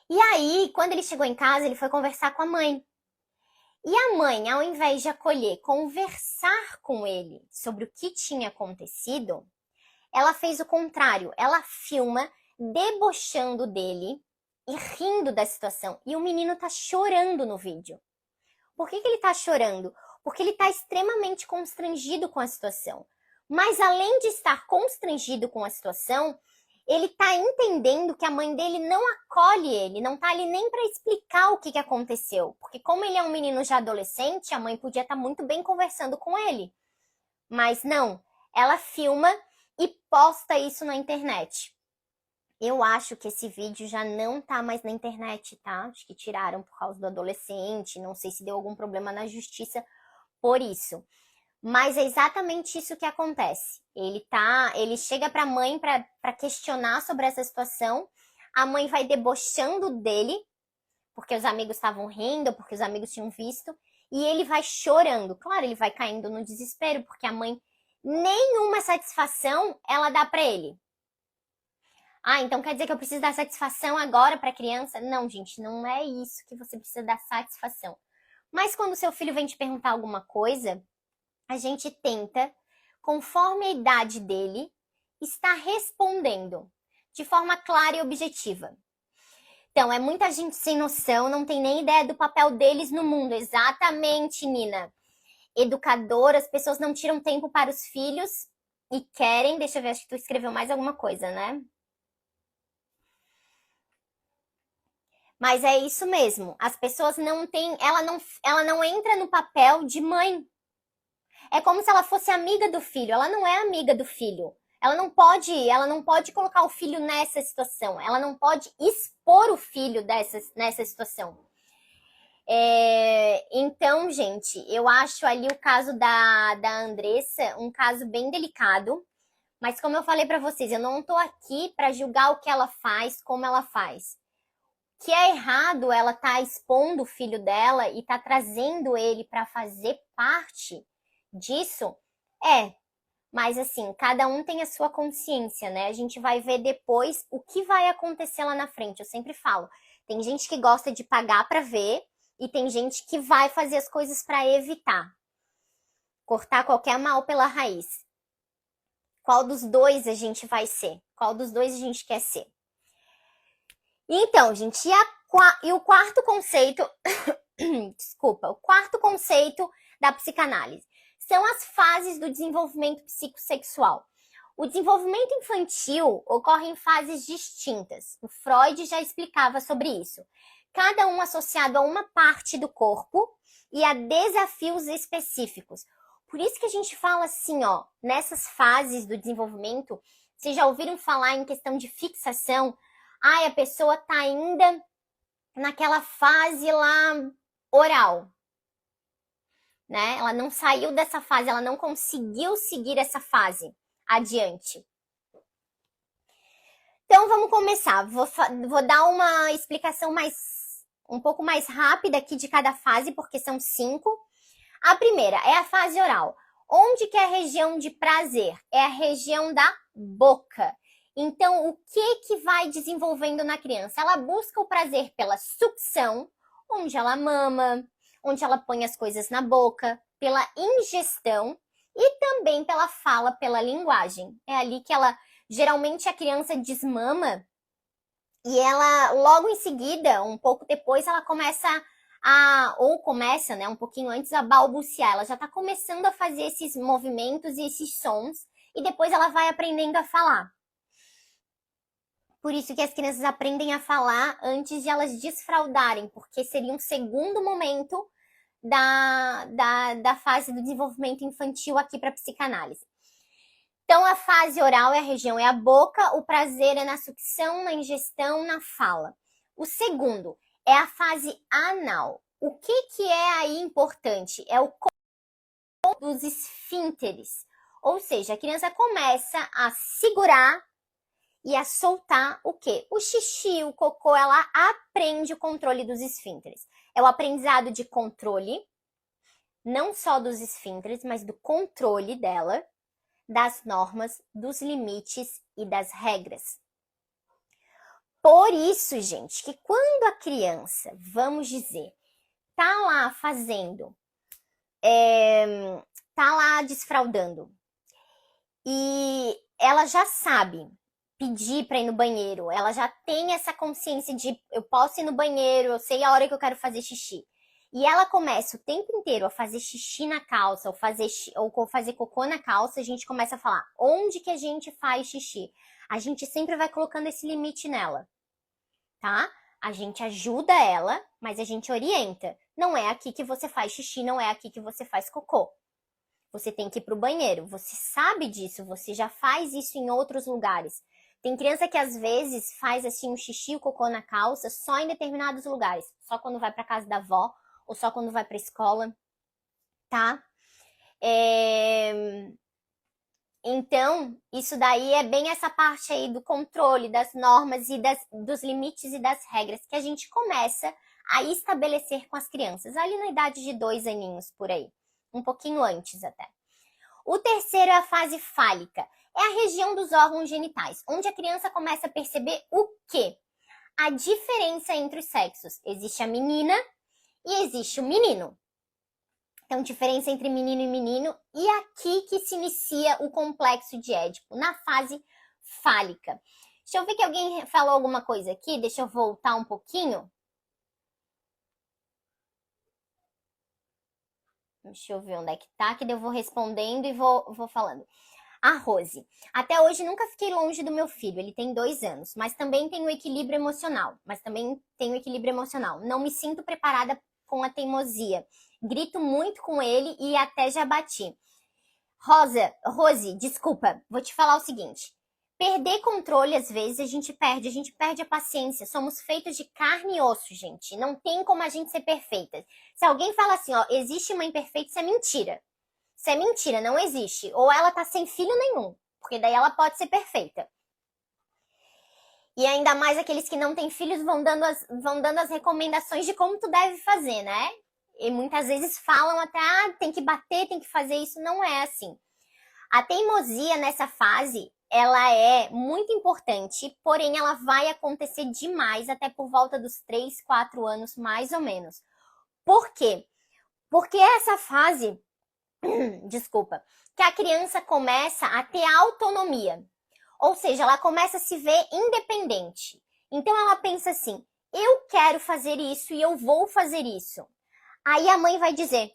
E aí, quando ele chegou em casa, ele foi conversar com a mãe. E a mãe, ao invés de acolher, conversar com ele sobre o que tinha acontecido, ela fez o contrário. Ela filma debochando dele e rindo da situação. E o menino tá chorando no vídeo. Por que ele tá chorando? Porque ele tá extremamente constrangido com a situação. Mas além de estar constrangido com a situação, ele tá entendendo que a mãe dele não acolhe ele, não tá ali nem para explicar o que aconteceu. Porque como ele é um menino já adolescente, a mãe podia estar muito bem conversando com ele. Mas não, ela filma e posta isso na internet. Eu acho que esse vídeo já não tá mais na internet, tá? Acho que tiraram por causa do adolescente, não sei se deu algum problema na justiça por isso. Mas é exatamente isso que acontece. Ele chega pra mãe pra questionar sobre essa situação, a mãe vai debochando dele, porque os amigos estavam rindo, porque os amigos tinham visto, e ele vai chorando. Claro, ele vai caindo no desespero, porque a mãe nenhuma satisfação ela dá pra ele. Então quer dizer que eu preciso dar satisfação agora pra criança? Não, gente, não é isso que você precisa dar satisfação. Mas quando seu filho vem te perguntar alguma coisa, a gente tenta, conforme a idade dele, estar respondendo de forma clara e objetiva. Então, é muita gente sem noção, não tem nem ideia do papel deles no mundo. Exatamente, Nina. Educadora, as pessoas não tiram tempo para os filhos e querem... Deixa eu ver, acho que tu escreveu mais alguma coisa, né? Mas é isso mesmo. As pessoas não têm... Ela não entra no papel de mãe. É como se ela fosse amiga do filho. Ela não é amiga do filho. Ela não pode colocar o filho nessa situação. Ela não pode expor o filho nessa situação. Então, gente, eu acho ali o caso da Andressa um caso bem delicado. Mas como eu falei pra vocês, eu não tô aqui pra julgar o que ela faz, como ela faz. Que é errado ela tá expondo o filho dela e tá trazendo ele pra fazer parte disso, mas assim, cada um tem a sua consciência, né? A gente vai ver depois o que vai acontecer lá na frente. Eu sempre falo, tem gente que gosta de pagar pra ver e tem gente que vai fazer as coisas pra evitar. Cortar qualquer mal pela raiz. Qual dos dois a gente vai ser? Qual dos dois a gente quer ser? Então, gente, e o quarto conceito... Desculpa, o quarto conceito da psicanálise são as fases do desenvolvimento psicossexual. O desenvolvimento infantil ocorre em fases distintas. O Freud já explicava sobre isso. Cada um associado a uma parte do corpo e a desafios específicos. Por isso que a gente fala assim, nessas fases do desenvolvimento, vocês já ouviram falar em questão de fixação? A pessoa tá ainda naquela fase lá oral, né? Ela não saiu dessa fase, ela não conseguiu seguir essa fase adiante. Então vamos começar. Vou dar uma explicação um pouco mais rápida aqui de cada fase, porque são 5. A primeira é a fase oral. Onde que é a região de prazer? É a região da boca. Então, o que vai desenvolvendo na criança? Ela busca o prazer pela sucção, onde ela mama, onde ela põe as coisas na boca, pela ingestão e também pela fala, pela linguagem. É ali que geralmente a criança desmama e ela, logo em seguida, um pouco depois, ela começa né, um pouquinho antes, a balbuciar. Ela já está começando a fazer esses movimentos e esses sons e depois ela vai aprendendo a falar. Por isso que as crianças aprendem a falar antes de elas desfraldarem, porque seria um segundo momento da fase do desenvolvimento infantil aqui para psicanálise. Então, a fase oral é a região, é a boca, o prazer é na sucção, na ingestão, na fala. O segundo é a fase anal. O que é aí importante? É o dos esfínteres. Ou seja, a criança começa a segurar e a soltar o quê? O xixi, o cocô, ela aprende o controle dos esfínteres. É o aprendizado de controle, não só dos esfínteres, mas do controle dela, das normas, dos limites e das regras. Por isso, gente, que quando a criança, vamos dizer, tá lá fazendo, tá lá desfraldando, e ela já sabe pedir para ir no banheiro, ela já tem essa consciência de eu posso ir no banheiro, eu sei a hora que eu quero fazer xixi. E ela começa o tempo inteiro a fazer xixi na calça, ou fazer cocô na calça, a gente começa a falar, onde que a gente faz xixi? A gente sempre vai colocando esse limite nela, tá? A gente ajuda ela, mas a gente orienta. Não é aqui que você faz xixi, não é aqui que você faz cocô. Você tem que ir pro banheiro, você sabe disso, você já faz isso em outros lugares. Tem criança que às vezes faz assim um xixi, o cocô na calça, só em determinados lugares. Só quando vai pra casa da avó, ou só quando vai pra escola, tá? Então, isso daí é bem essa parte aí do controle das normas e dos limites e das regras que a gente começa a estabelecer com as crianças, ali na idade de 2 aninhos, por aí. Um pouquinho antes até. O terceiro é a fase fálica. É a região dos órgãos genitais, onde a criança começa a perceber o quê? A diferença entre os sexos. Existe a menina e existe o menino. Então, diferença entre menino e menino. E aqui que se inicia o complexo de Édipo, na fase fálica. Deixa eu ver que alguém falou alguma coisa aqui. Deixa eu voltar um pouquinho. Deixa eu ver onde é que tá, que eu vou respondendo e vou falando. A Rose. Até hoje nunca fiquei longe do meu filho, ele tem 2 anos, mas também tenho equilíbrio emocional. Não me sinto preparada com a teimosia. Grito muito com ele e até já bati. Rose, desculpa, vou te falar o seguinte. Perder controle, às vezes, a gente perde a paciência. Somos feitos de carne e osso, gente. Não tem como a gente ser perfeita. Se alguém fala assim, ó, existe mãe perfeita, isso é mentira. Isso é mentira, não existe. Ou ela tá sem filho nenhum, porque daí ela pode ser perfeita. E ainda mais aqueles que não têm filhos vão dando as recomendações de como tu deve fazer, né? E muitas vezes falam até, tem que bater, tem que fazer isso. Não é assim. A teimosia nessa fase, ela é muito importante, porém ela vai acontecer demais até por volta dos 3, 4 anos, mais ou menos. Por quê? Porque essa fase, desculpa, que a criança começa a ter autonomia. Ou seja, ela começa a se ver independente. Então ela pensa assim, eu quero fazer isso e eu vou fazer isso. Aí a mãe vai dizer,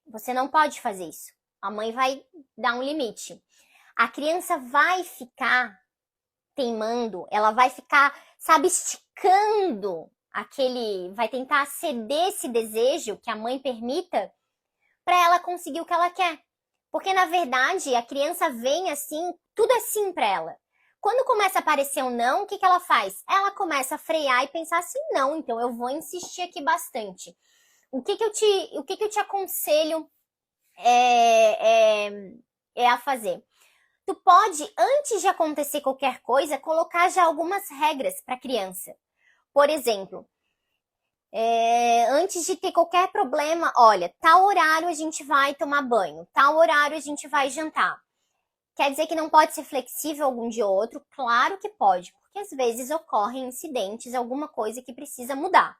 você não pode fazer isso. A mãe vai dar um limite. A criança vai ficar teimando, ela vai ficar, sabe, esticando vai tentar ceder esse desejo que a mãe permita para ela conseguir o que ela quer. Porque, na verdade, a criança vem assim, tudo é sim para ela. Quando começa a aparecer um não, o que ela faz? Ela começa a frear e pensar assim, não, então eu vou insistir aqui bastante. O que eu te aconselho a fazer? Tu pode, antes de acontecer qualquer coisa, colocar já algumas regras para a criança. Por exemplo, antes de ter qualquer problema, olha, tal horário a gente vai tomar banho, tal horário a gente vai jantar. Quer dizer que não pode ser flexível algum de outro? Claro que pode, porque às vezes ocorrem incidentes, alguma coisa que precisa mudar.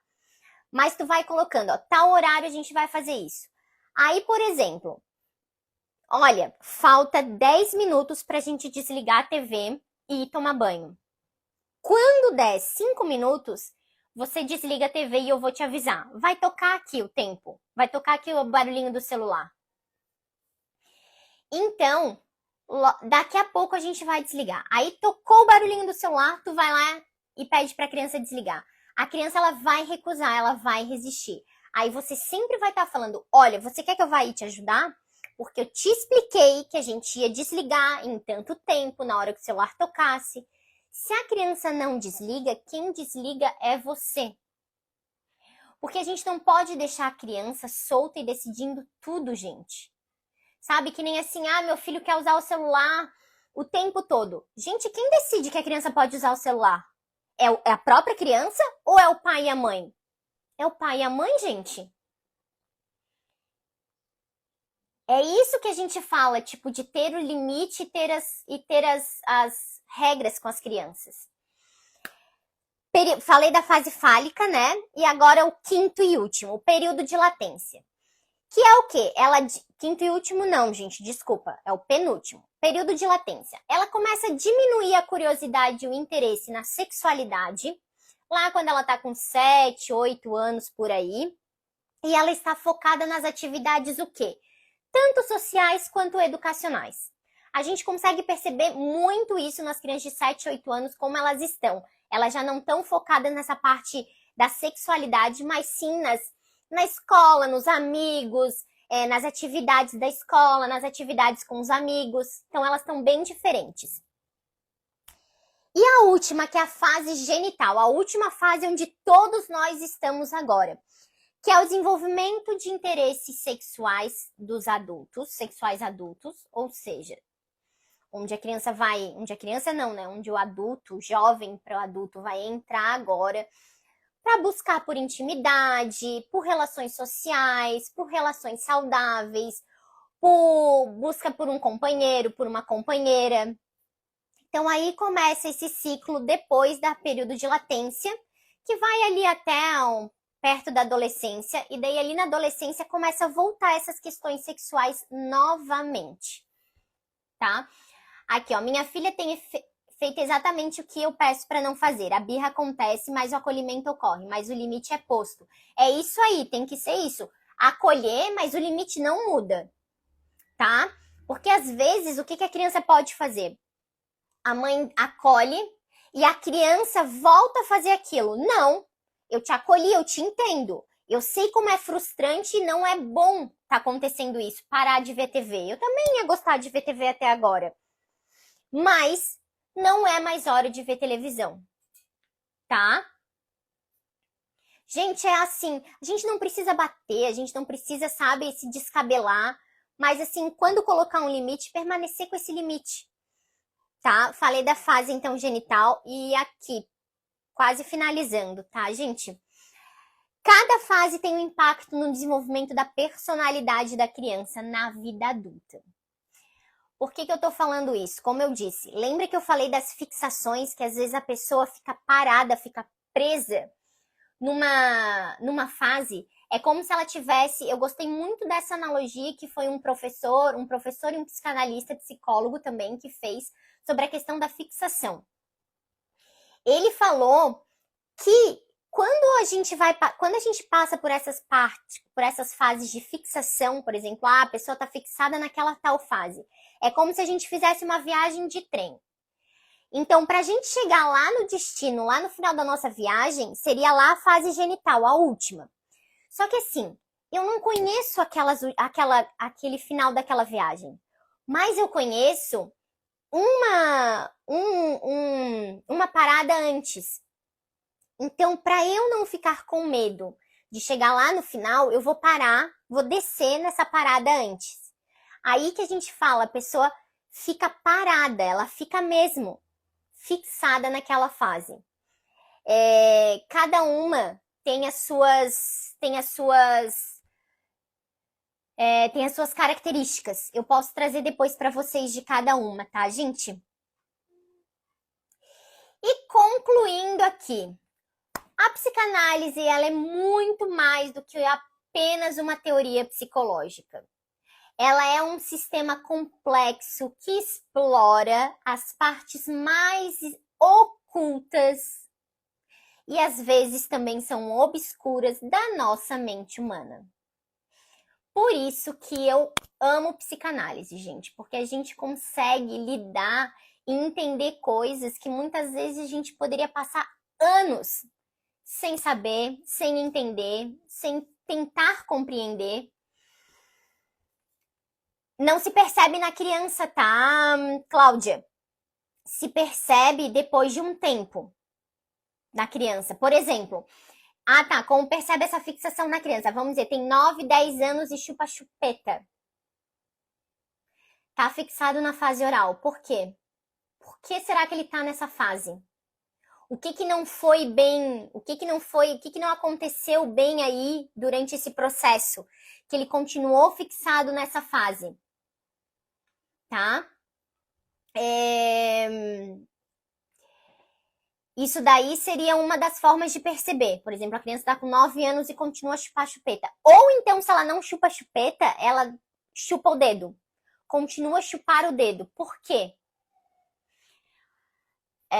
Mas tu vai colocando, ó, tal horário a gente vai fazer isso. Aí, por exemplo, olha, falta 10 minutos pra gente desligar a TV e ir tomar banho. Quando der 5 minutos, você desliga a TV e eu vou te avisar. Vai tocar aqui o tempo. Vai tocar aqui o barulhinho do celular. Então, Daqui a pouco a gente vai desligar. Aí tocou o barulhinho do celular, tu vai lá e pede para a criança desligar. A criança ela vai recusar, ela vai resistir. Aí você sempre vai estar falando: olha, você quer que eu vá aí te ajudar? Porque eu te expliquei que a gente ia desligar em tanto tempo, na hora que o celular tocasse. Se a criança não desliga, quem desliga é você. Porque a gente não pode deixar a criança solta e decidindo tudo, gente. Sabe? Que nem assim, meu filho quer usar o celular o tempo todo. Gente, quem decide que a criança pode usar o celular? É a própria criança ou é o pai e a mãe? É o pai e a mãe, gente. É isso que a gente fala, tipo, de ter o limite e ter as regras com as crianças. Falei da fase fálica, né? E agora o quinto e último, o período de latência. Que é o quê? Quinto e último não, gente, desculpa, é o penúltimo. Período de latência. Ela começa a diminuir a curiosidade e o interesse na sexualidade, lá quando ela tá com 7, 8 anos por aí, e ela está focada nas atividades o quê? Tanto sociais quanto educacionais. A gente consegue perceber muito isso nas crianças de 7, 8 anos, como elas estão. Elas já não estão focadas nessa parte da sexualidade, mas sim na escola, nos amigos, nas atividades da escola, nas atividades com os amigos. Então, elas estão bem diferentes. E a última, que é a fase genital, a última fase onde todos nós estamos agora, que é o desenvolvimento de interesses sexuais dos adultos, sexuais adultos, ou seja, onde a criança não, né? Onde o adulto, o jovem para o adulto vai entrar agora para buscar por intimidade, por relações sociais, por relações saudáveis, por busca por um companheiro, por uma companheira. Então aí começa esse ciclo depois da período de latência, que vai ali até perto da adolescência, e daí ali na adolescência começa a voltar essas questões sexuais novamente, tá? Aqui, ó, minha filha tem feito exatamente o que eu peço para não fazer. A birra acontece, mas o acolhimento ocorre, mas o limite é posto. É isso aí, tem que ser isso. Acolher, mas o limite não muda, tá? Porque às vezes, o que a criança pode fazer? A mãe acolhe e a criança volta a fazer aquilo. Não, eu te acolhi, eu te entendo. Eu sei como é frustrante e não é bom tá acontecendo isso, parar de ver TV. Eu também ia gostar de ver TV até agora. Mas não é mais hora de ver televisão, tá? Gente, é assim, a gente não precisa bater, a gente não precisa, sabe, se descabelar, mas assim, quando colocar um limite, permanecer com esse limite, tá? Falei da fase, então, genital e aqui, quase finalizando, tá, gente? Cada fase tem um impacto no desenvolvimento da personalidade da criança na vida adulta. Por que eu tô falando isso? Como eu disse, lembra que eu falei das fixações, que às vezes a pessoa fica parada, fica presa numa fase? É como se ela tivesse... Eu gostei muito dessa analogia que foi um professor e um psicanalista, psicólogo também, que fez sobre a questão da fixação. Ele falou que quando a gente passa por essas fases de fixação, por exemplo, a pessoa está fixada naquela tal fase. É como se a gente fizesse uma viagem de trem. Então, para a gente chegar lá no destino, lá no final da nossa viagem, seria lá a fase genital, a última. Só que assim, eu não conheço aquele final daquela viagem, mas eu conheço uma parada antes. Então, para eu não ficar com medo de chegar lá no final, eu vou parar, vou descer nessa parada antes. Aí que a gente fala, a pessoa fica parada, ela fica mesmo fixada naquela fase. Cada uma tem as suas características. Eu posso trazer depois para vocês de cada uma, tá, gente? E concluindo aqui, a psicanálise ela é muito mais do que apenas uma teoria psicológica. Ela é um sistema complexo que explora as partes mais ocultas e às vezes também são obscuras da nossa mente humana. Por isso que eu amo psicanálise, gente, porque a gente consegue lidar e entender coisas que muitas vezes a gente poderia passar anos sem saber, sem entender, sem tentar compreender. Não se percebe na criança, tá, Cláudia? Se percebe depois de um tempo na criança. Por exemplo, tá, como percebe essa fixação na criança? Vamos dizer, tem 9, 10 anos e chupa chupeta. Tá fixado na fase oral. Por quê? Por que será que ele tá nessa fase? O que não foi bem, o que não aconteceu bem aí durante esse processo? Que ele continuou fixado nessa fase, tá? Isso daí seria uma das formas de perceber. Por exemplo, a criança está com 9 anos e continua a chupar a chupeta. Ou então, se ela não chupa a chupeta, ela chupa o dedo. Continua a chupar o dedo. Por quê?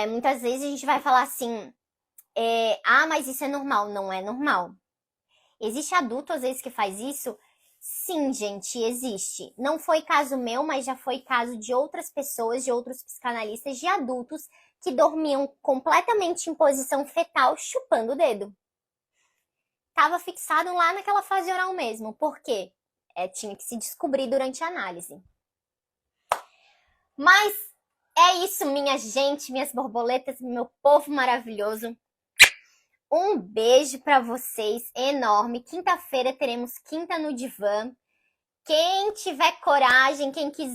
Muitas vezes a gente vai falar assim, mas isso é normal. Não é normal. Existe adulto, às vezes, que faz isso? Sim, gente, existe. Não foi caso meu, mas já foi caso de outras pessoas, de outros psicanalistas, de adultos que dormiam completamente em posição fetal, chupando o dedo. Tava fixado lá naquela fase oral mesmo. Por quê? Tinha que se descobrir durante a análise. Mas é isso, minha gente, minhas borboletas, meu povo maravilhoso. Um beijo para vocês, enorme. Quinta-feira teremos Quinta no Divã. Quem tiver coragem, quem quiser